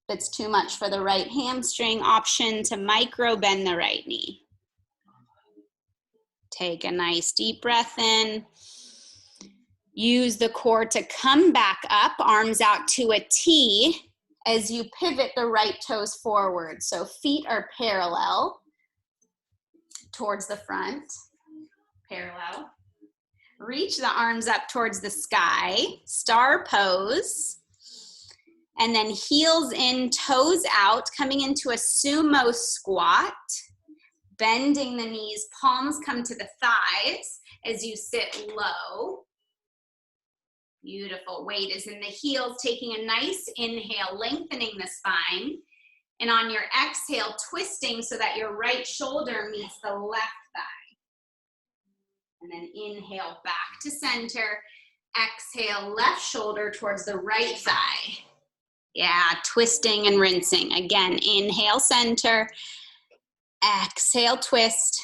If it's too much for the right hamstring, option to micro bend the right knee. Take a nice deep breath in. Use the core to come back up, arms out to a T as you pivot the right toes forward. So feet are parallel towards the front, parallel. Reach the arms up towards the sky, star pose. And then heels in, toes out, coming into a sumo squat. Bending the knees, palms come to the thighs as you sit low. Beautiful. Weight is in the heels, taking a nice inhale, lengthening the spine. And on your exhale, twisting so that your right shoulder meets the left thigh. And then inhale back to center. Exhale, left shoulder towards the right thigh. Yeah, twisting and rinsing. Again, inhale, center. Exhale, twist.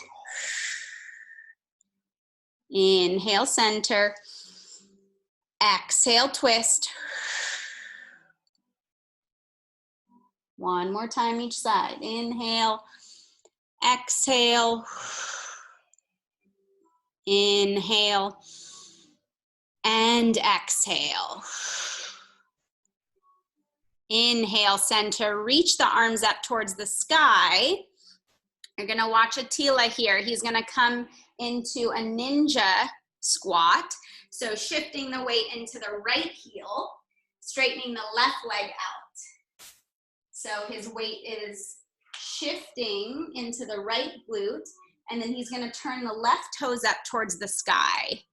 Inhale, center. Exhale, twist. One more time each side. Inhale, exhale, inhale, and exhale. Inhale, center. Reach the arms up towards the sky. You're gonna watch Attila here. He's gonna come into a ninja squat. So shifting the weight into the right heel, straightening the left leg out. So his weight is shifting into the right glute, and then he's gonna turn the left toes up towards the sky.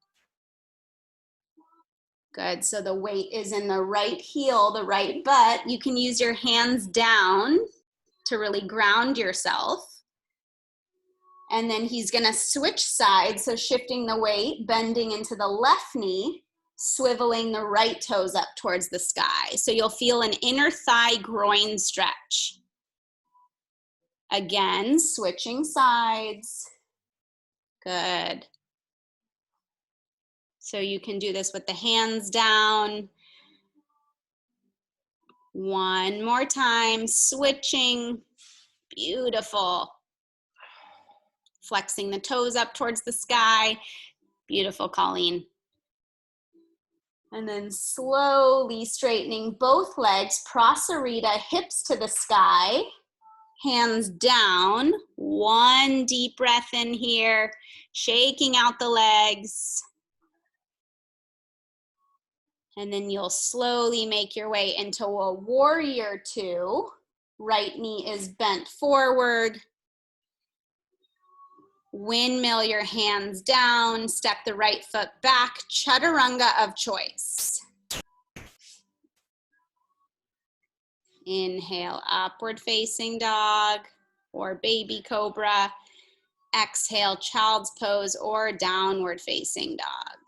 Good, so the weight is in the right heel, the right butt. You can use your hands down to really ground yourself. And then he's gonna switch sides, so shifting the weight, bending into the left knee, swiveling the right toes up towards the sky. So you'll feel an inner thigh groin stretch. Again, switching sides. Good. So you can do this with the hands down. One more time, switching. Beautiful. Flexing the toes up towards the sky. Beautiful, Colleen. And then slowly straightening both legs, prasarita, hips to the sky, hands down. One deep breath in here, shaking out the legs. And then you'll slowly make your way into a warrior two. Right knee is bent forward. Windmill your hands down, step the right foot back, chaturanga of choice. Inhale, upward facing dog or baby cobra. Exhale, child's pose or downward facing dog.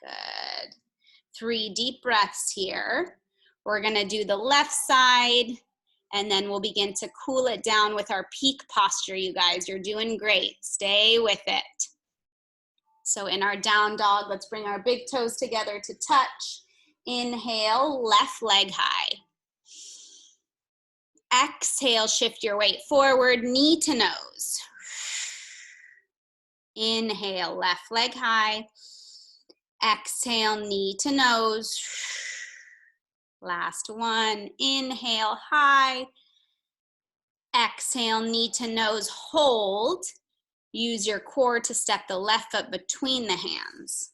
Good. 3 deep breaths here. We're gonna do the left side, and then we'll begin to cool it down with our peak posture, you guys. You're doing great. Stay with it. So in our down dog, let's bring our big toes together to touch. Inhale, left leg high. Exhale, shift your weight forward, knee to nose. Inhale, left leg high. Exhale, knee to nose. Last one, inhale, high. Exhale, knee to nose, hold. Use your core to step the left foot between the hands.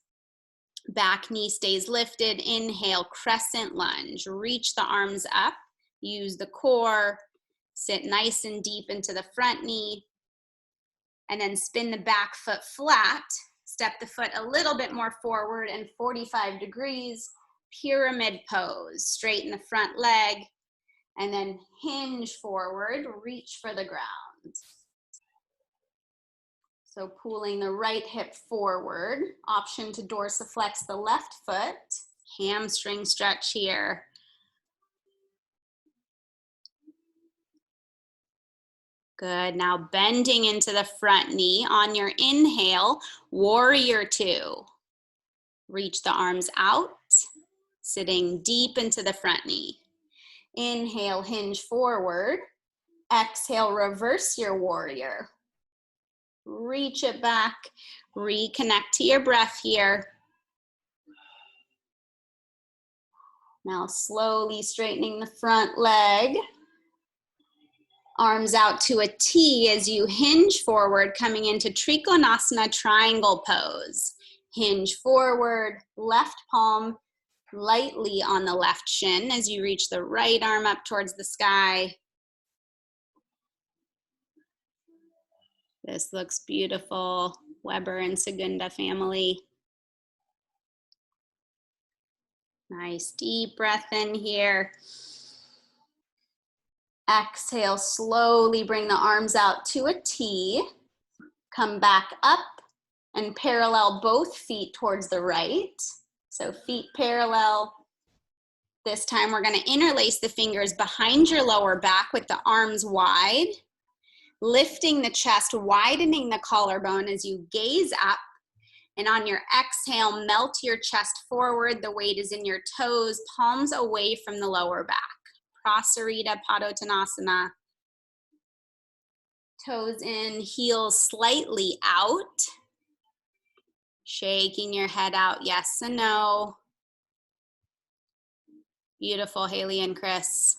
Back knee stays lifted. Inhale, crescent lunge. Reach the arms up. Use the core. Sit nice and deep into the front knee. And then spin the back foot flat. Step the foot a little bit more forward and 45 degrees. Pyramid pose. Straighten the front leg. And then hinge forward. Reach for the ground. So pulling the right hip forward, option to dorsiflex the left foot, hamstring stretch here. Good, now bending into the front knee. On your inhale, warrior two. Reach the arms out, sitting deep into the front knee. Inhale, hinge forward. Exhale, reverse your warrior. Reach it back, reconnect to your breath here. Now slowly straightening the front leg. Arms out to a T as you hinge forward, coming into Trikonasana triangle pose. Hinge forward, left palm lightly on the left shin as you reach the right arm up towards the sky. This looks beautiful. Weber and Segunda family. Nice deep breath in here. Exhale, slowly bring the arms out to a T. Come back up and parallel both feet towards the right. So feet parallel. This time we're going to interlace the fingers behind your lower back with the arms wide. Lifting the chest, widening the collarbone as you gaze up. And on your exhale, melt your chest forward. The weight is in your toes, palms away from the lower back. Prasarita Padottanasana. Toes in, heels slightly out. Shaking your head out, yes and no. Beautiful, Haley and Chris.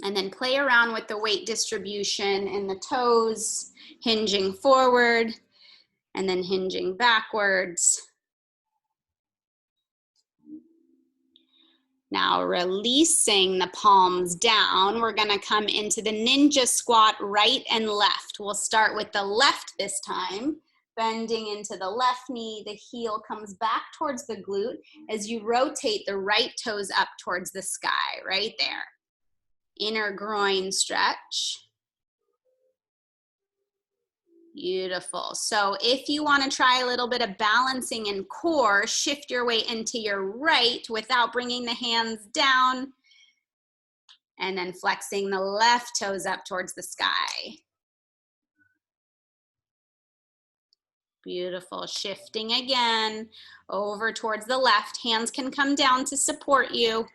And then play around with the weight distribution in the toes, hinging forward and then hinging backwards. Now releasing the palms down, we're gonna come into the ninja squat right and left. We'll start with the left this time, bending into the left knee, the heel comes back towards the glute as you rotate the right toes up towards the sky, right there. Inner groin stretch. Beautiful. So if you want to try a little bit of balancing in core, shift your weight into your right without bringing the hands down. And then flexing the left toes up towards the sky. Beautiful. Shifting again over towards the left. Hands can come down to support you.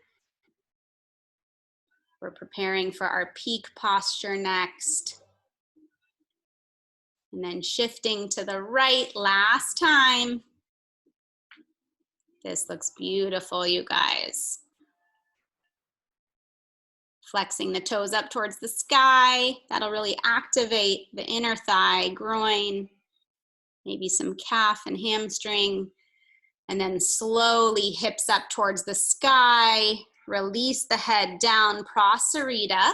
We're preparing for our peak posture next. And then shifting to the right last time. This looks beautiful, you guys. Flexing the toes up towards the sky. That'll really activate the inner thigh, groin, maybe some calf and hamstring. And then slowly hips up towards the sky. Release the head down, Prasarita.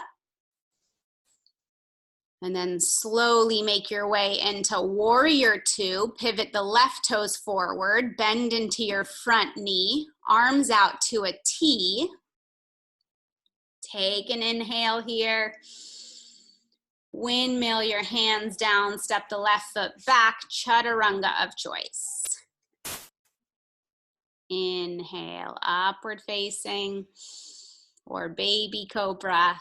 And then slowly make your way into warrior two. Pivot the left toes forward. Bend into your front knee. Arms out to a T. Take an inhale here. Windmill your hands down. Step the left foot back. Chaturanga of choice. Inhale, upward facing or baby cobra.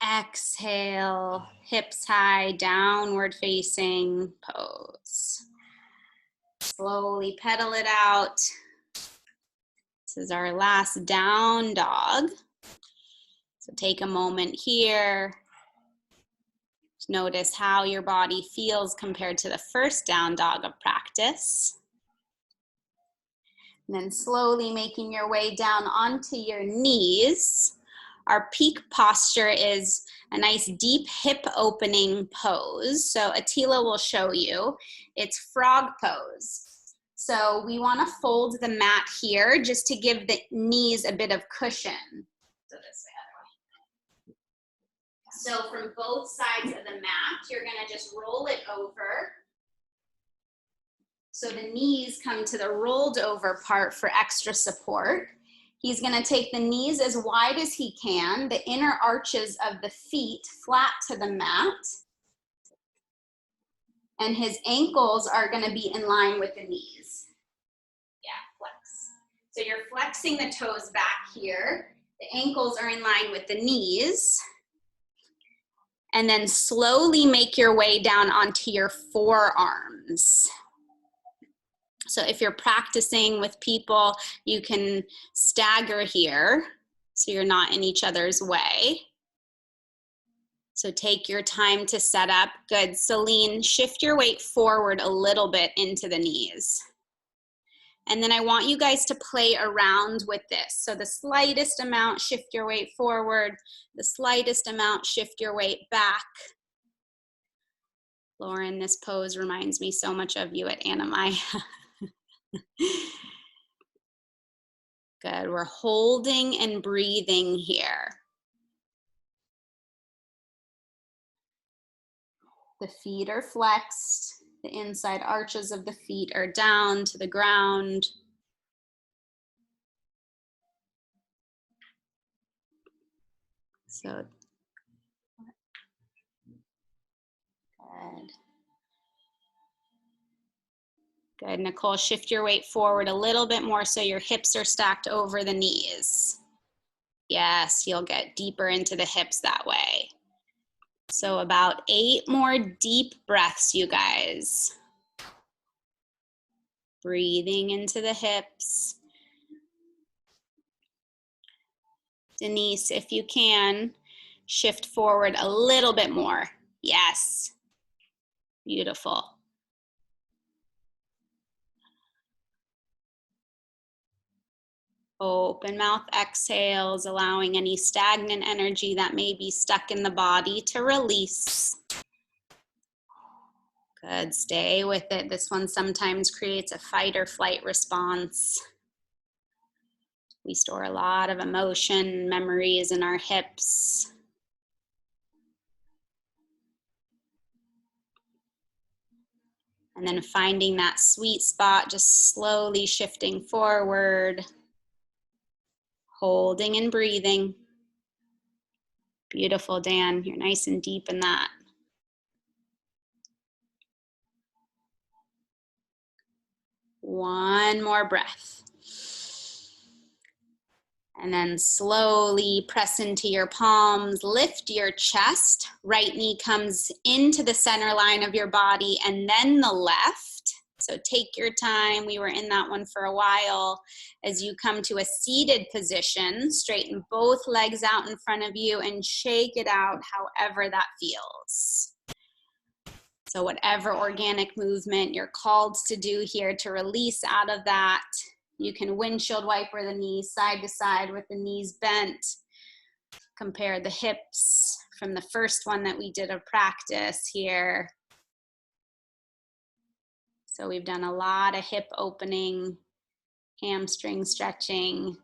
Exhale, hips high, downward facing pose. Slowly pedal it out. This is our last down dog. So take a moment here. Just notice how your body feels compared to the first down dog of practice. And then slowly making your way down onto your knees. Our peak posture is a nice deep hip opening pose. So Attila will show you. It's frog pose. So we want to fold the mat here just to give the knees a bit of cushion. So this way, other way. So from both sides of the mat, you're going to just roll it over. So the knees come to the rolled over part for extra support. He's going to take the knees as wide as he can, the inner arches of the feet flat to the mat. And his ankles are going to be in line with the knees. Yeah, flex. So you're flexing the toes back here. The ankles are in line with the knees. And then slowly make your way down onto your forearms. So if you're practicing with people, you can stagger here so you're not in each other's way. So take your time to set up. Good. Celine, shift your weight forward a little bit into the knees. And then I want you guys to play around with this. So the slightest amount, shift your weight forward. The slightest amount, shift your weight back. Lauren, this pose reminds me so much of you at Anamai. Good. We're holding and breathing here. The feet are flexed. The inside arches of the feet are down to the ground. So, good. Good, Nicole, shift your weight forward a little bit more so your hips are stacked over the knees. Yes, you'll get deeper into the hips that way. So about 8 more deep breaths, you guys. Breathing into the hips. Denise, if you can, shift forward a little bit more. Yes. Beautiful. Open mouth exhales, allowing any stagnant energy that may be stuck in the body to release. Good, stay with it. This one sometimes creates a fight or flight response. We store a lot of emotion, memories in our hips. And then finding that sweet spot, just slowly shifting forward. Holding and breathing. Beautiful, Dan. You're nice and deep in that. One more breath. And then slowly press into your palms, lift your chest. Right knee comes into the center line of your body and then the left. So take your time. We were in that one for a while. As you come to a seated position, straighten both legs out in front of you and shake it out however that feels. So whatever organic movement you're called to do here to release out of that. You can windshield wiper the knees side to side with the knees bent. Compare the hips from the first one that we did a practice here. So we've done a lot of hip opening, hamstring stretching.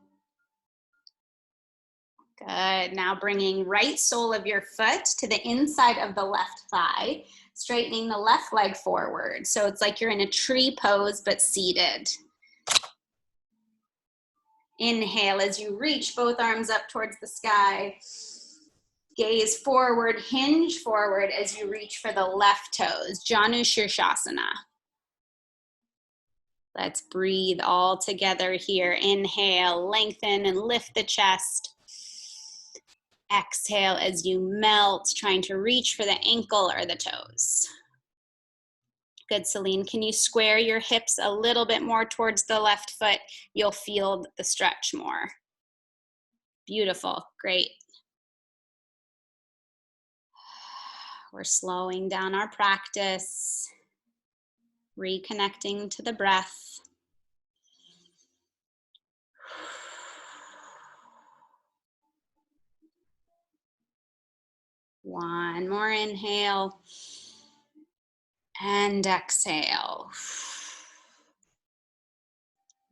Good. Now bringing right sole of your foot to the inside of the left thigh, straightening the left leg forward. So it's like you're in a tree pose, but seated. Inhale as you reach both arms up towards the sky. Gaze forward, hinge forward as you reach for the left toes. Janu Shirshasana. Let's breathe all together here. Inhale, lengthen and lift the chest. Exhale as you melt, trying to reach for the ankle or the toes. Good, Celine. Can you square your hips a little bit more towards the left foot? You'll feel the stretch more. Beautiful. Great. We're slowing down our practice, reconnecting to the breath. One more inhale and exhale.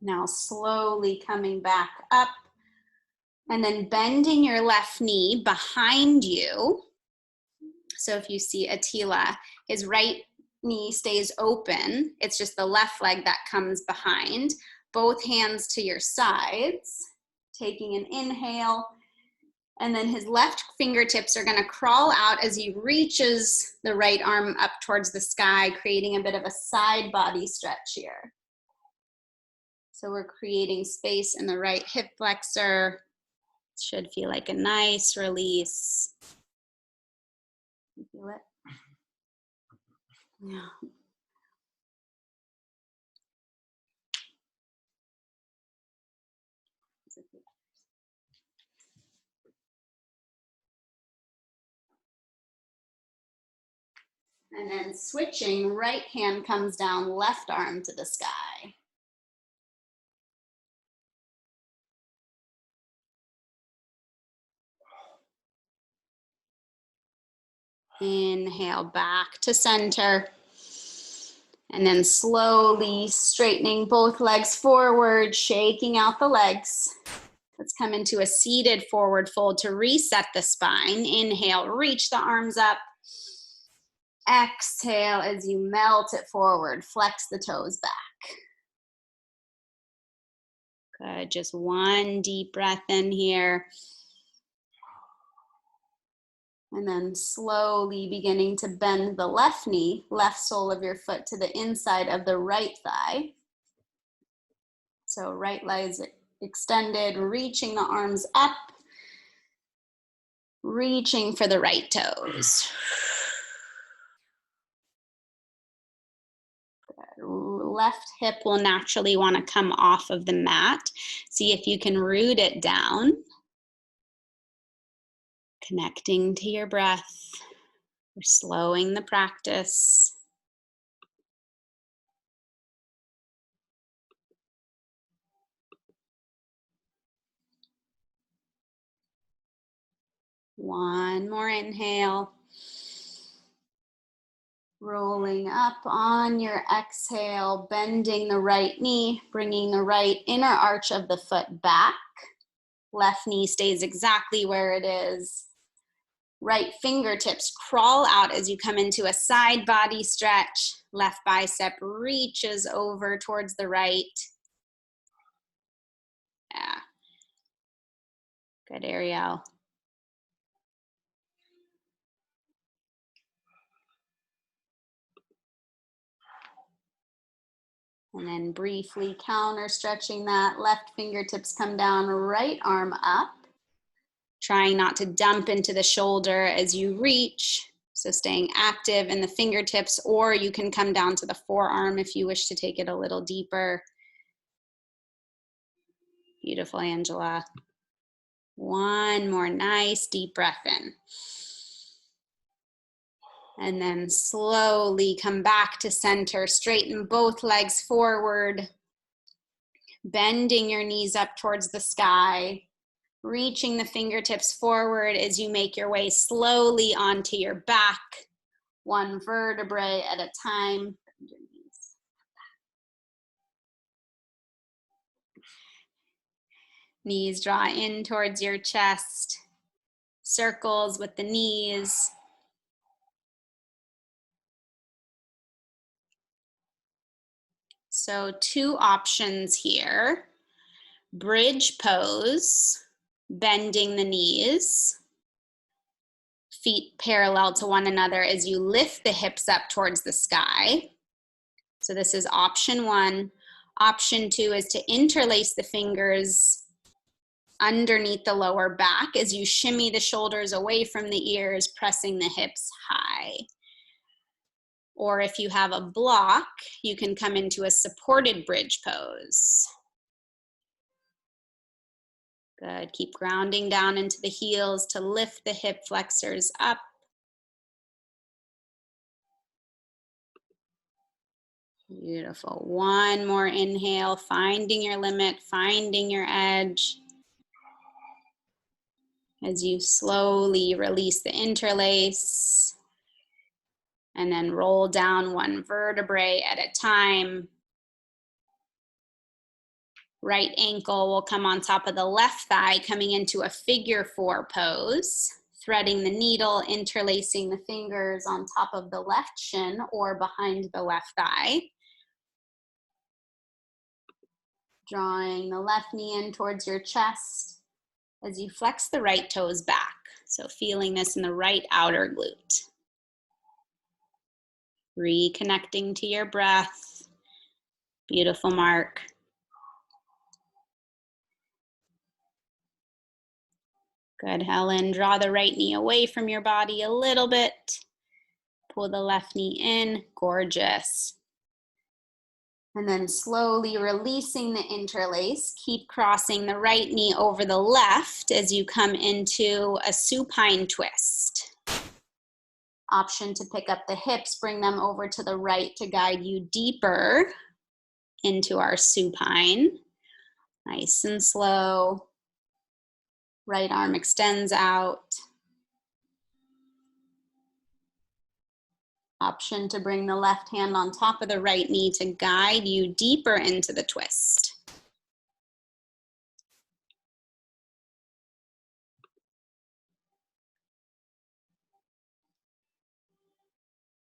Now slowly coming back up and then bending your left knee behind you. So if you see Attila, his right knee stays open. It's just the left leg that comes behind. Both hands to your sides. Taking an inhale And then his left fingertips are going to crawl out as he reaches the right arm up towards the sky, creating a bit of a side body stretch here. So we're creating space in the right hip flexor. Should feel like a nice release. You feel it? Yeah. And then switching, right hand comes down, left arm to the sky. Inhale back to center. And then slowly straightening both legs forward, shaking out the legs. Let's come into a seated forward fold to reset the spine. Inhale, reach the arms up. Exhale as you melt it forward, flex the toes back. Good, just one deep breath in here. And then slowly beginning to bend the left knee, left sole of your foot to the inside of the right thigh. So right leg is extended, reaching the arms up, reaching for the right toes. Left hip will naturally want to come off of the mat. See if you can root it down. Connecting to your breath. We're slowing the practice. One more inhale. Rolling up on your exhale, bending the right knee, bringing the right inner arch of the foot back. Left knee stays exactly where it is. Right fingertips crawl out as you come into a side body stretch. Left bicep reaches over towards the right. Yeah. Good, Ariel. And then briefly counter stretching that. Left fingertips come down, right arm up. Trying not to dump into the shoulder as you reach. So staying active in the fingertips, or you can come down to the forearm if you wish to take it a little deeper. Beautiful, Angela. One more nice deep breath in. And then slowly come back to center. Straighten both legs forward. Bending your knees up towards the sky. Reaching the fingertips forward as you make your way slowly onto your back. One vertebrae at a time. Knees draw in towards your chest. Circles with the knees. So two options here. Bridge pose, bending the knees. Feet parallel to one another as you lift the hips up towards the sky. So this is option one. Option two is to interlace the fingers underneath the lower back as you shimmy the shoulders away from the ears, pressing the hips high. Or if you have a block, you can come into a supported bridge pose. Good, keep grounding down into the heels to lift the hip flexors up. Beautiful, one more inhale, finding your limit, finding your edge. As you slowly release the interlace. And then roll down one vertebrae at a time. Right ankle will come on top of the left thigh, coming into a figure four pose. Threading the needle, interlacing the fingers on top of the left shin or behind the left thigh. Drawing the left knee in towards your chest. as you flex the right toes back. So feeling this in the right outer glute. Reconnecting to your breath. Beautiful, Mark. Good, Helen. Draw the right knee away from your body a little bit. Pull the left knee in. Gorgeous. And then slowly releasing the interlace. Keep crossing the right knee over the left as you come into a supine twist. Option to pick up the hips, bring them over to the right to guide you deeper into our supine. Nice and slow. Right arm extends out. Option to bring the left hand on top of the right knee to guide you deeper into the twist.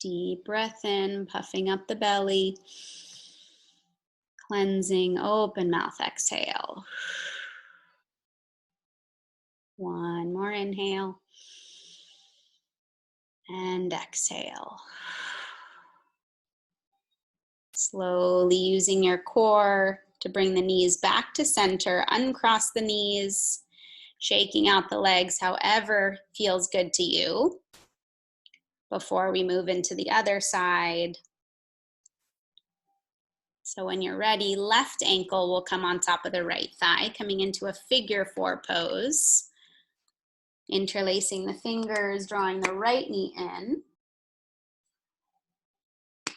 Deep breath in, puffing up the belly. Cleansing, open mouth exhale. One more inhale. And exhale. Slowly using your core to bring the knees back to center. Uncross the knees, shaking out the legs however feels good to you. Before we move into the other side. So when you're ready, left ankle will come on top of the right thigh, coming into a figure 4 pose. Interlacing the fingers, drawing the right knee in.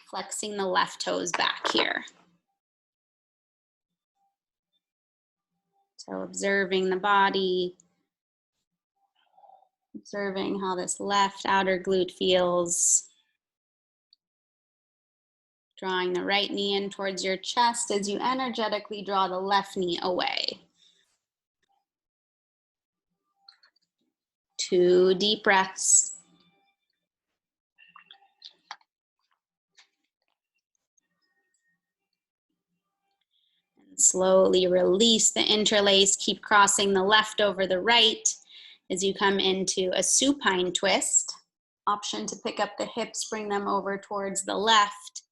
Flexing the left toes back here. So observing the body. Observing how this left outer glute feels. Drawing the right knee in towards your chest as you energetically draw the left knee away. 2 deep breaths. And slowly release the interlace. Keep crossing the left over the right as you come into a supine twist. Option to pick up the hips, bring them over towards the left.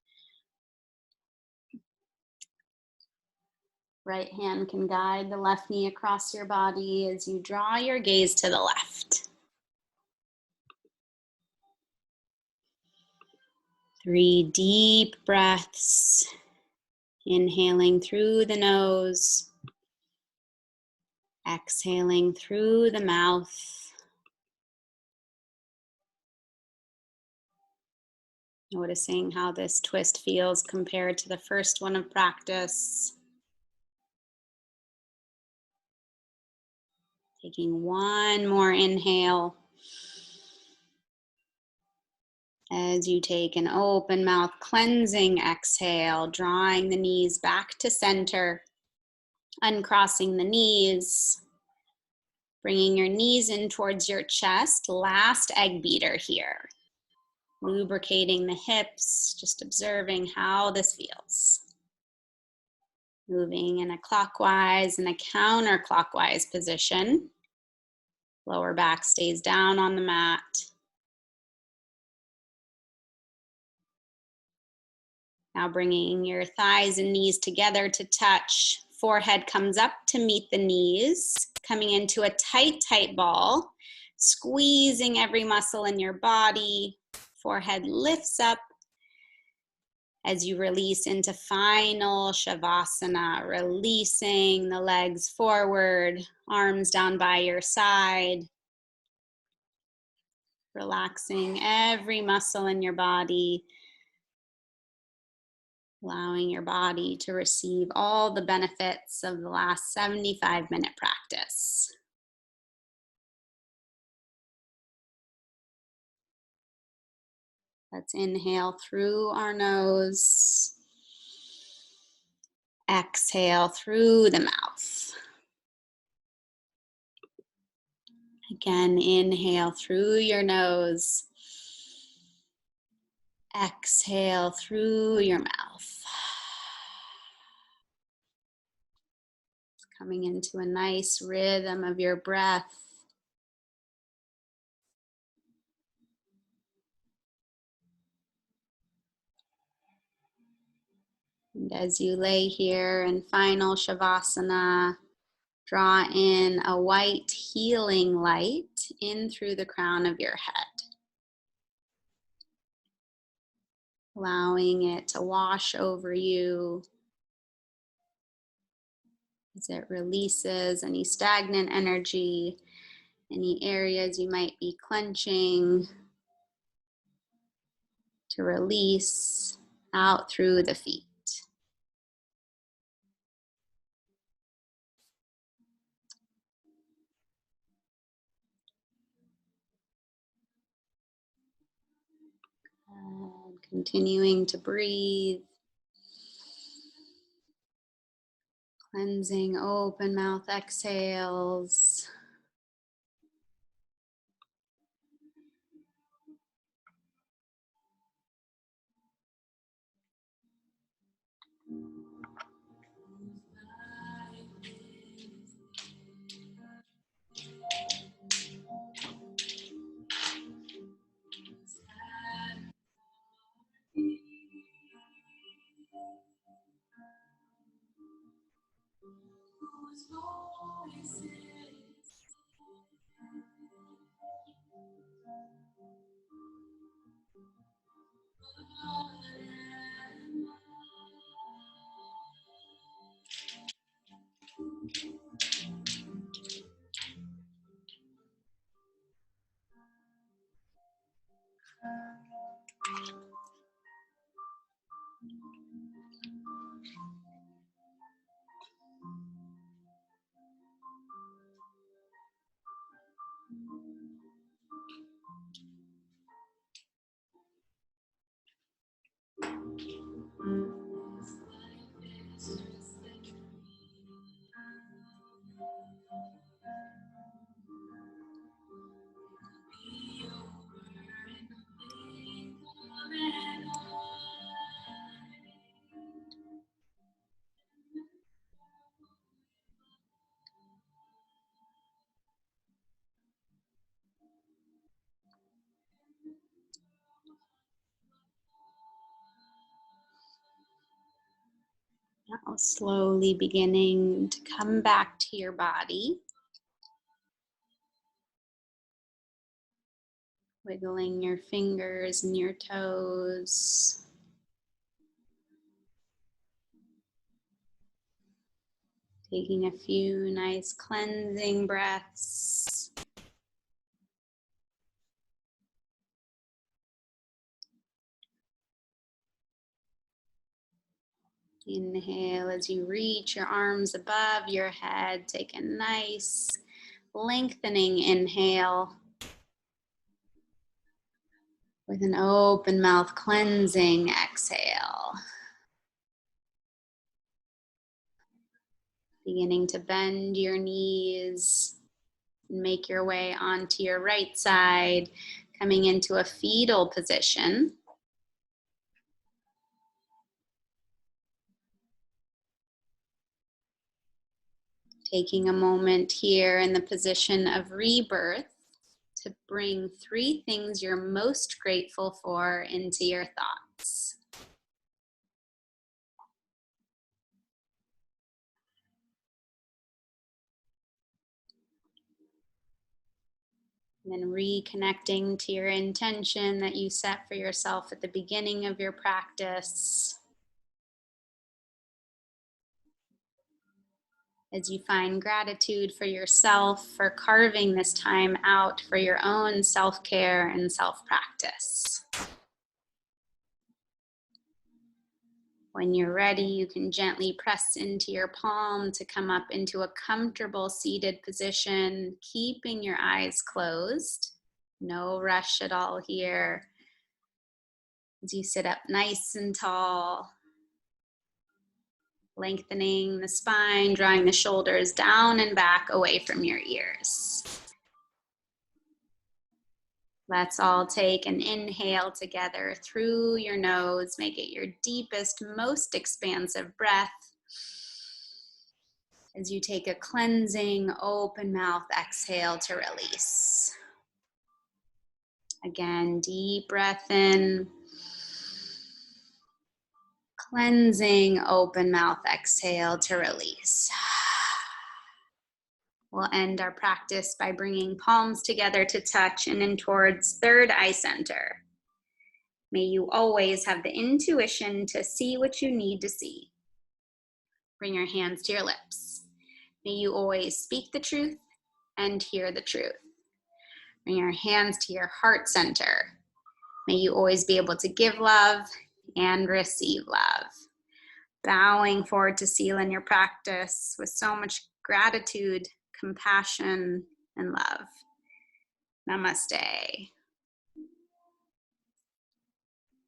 Right hand can guide the left knee across your body as you draw your gaze to the left. 3 deep breaths. Inhaling through the nose. Exhaling through the mouth. Noticing how this twist feels compared to the first one of practice. Taking one more inhale. As you take an open mouth cleansing exhale, drawing the knees back to center, uncrossing the knees, bringing your knees in towards your chest, last egg beater here. Lubricating the hips, just observing how this feels. Moving in a clockwise and a counterclockwise position. Lower back stays down on the mat. Now bringing your thighs and knees together to touch. Forehead comes up to meet the knees. Coming into a tight, tight ball. Squeezing every muscle in your body. Forehead lifts up as you release into final Shavasana. Releasing the legs forward, arms down by your side. Relaxing every muscle in your body. Allowing your body to receive all the benefits of the last 75-minute practice. Let's inhale through our nose. Exhale through the mouth. Again, inhale through your nose. Exhale through your mouth. Coming into a nice rhythm of your breath. And as you lay here in final Shavasana, draw in a white healing light in through the crown of your head, allowing it to wash over you as it releases any stagnant energy, any areas you might be clenching, to release out through the feet. And continuing to breathe, cleansing open mouth exhales. Now slowly beginning to come back to your body. Wiggling your fingers and your toes. Taking a few nice cleansing breaths. Inhale as you reach your arms above your head. Take a nice lengthening inhale. With an open mouth cleansing exhale. Beginning to bend your knees. Make your way onto your right side. Coming into a fetal position. Taking a moment here in the position of rebirth to bring 3 things you're most grateful for into your thoughts. And then reconnecting to your intention that you set for yourself at the beginning of your practice. As you find gratitude for yourself for carving this time out for your own self-care and self-practice. When you're ready, you can gently press into your palm to come up into a comfortable seated position, keeping your eyes closed. No rush at all here. As you sit up nice and tall, lengthening the spine, drawing the shoulders down and back away from your ears. Let's all take an inhale together through your nose. Make it your deepest, most expansive breath. As you take a cleansing, open mouth exhale to release. Again, deep breath in. Cleansing, open mouth exhale to release. We'll end our practice by bringing palms together to touch and in towards third eye center. May you always have the intuition to see what you need to see. Bring your hands to your lips. May you always speak the truth and hear the truth. Bring your hands to your heart center. May you always be able to give love and receive love. Bowing forward to seal in your practice with so much gratitude, compassion, and love. Namaste.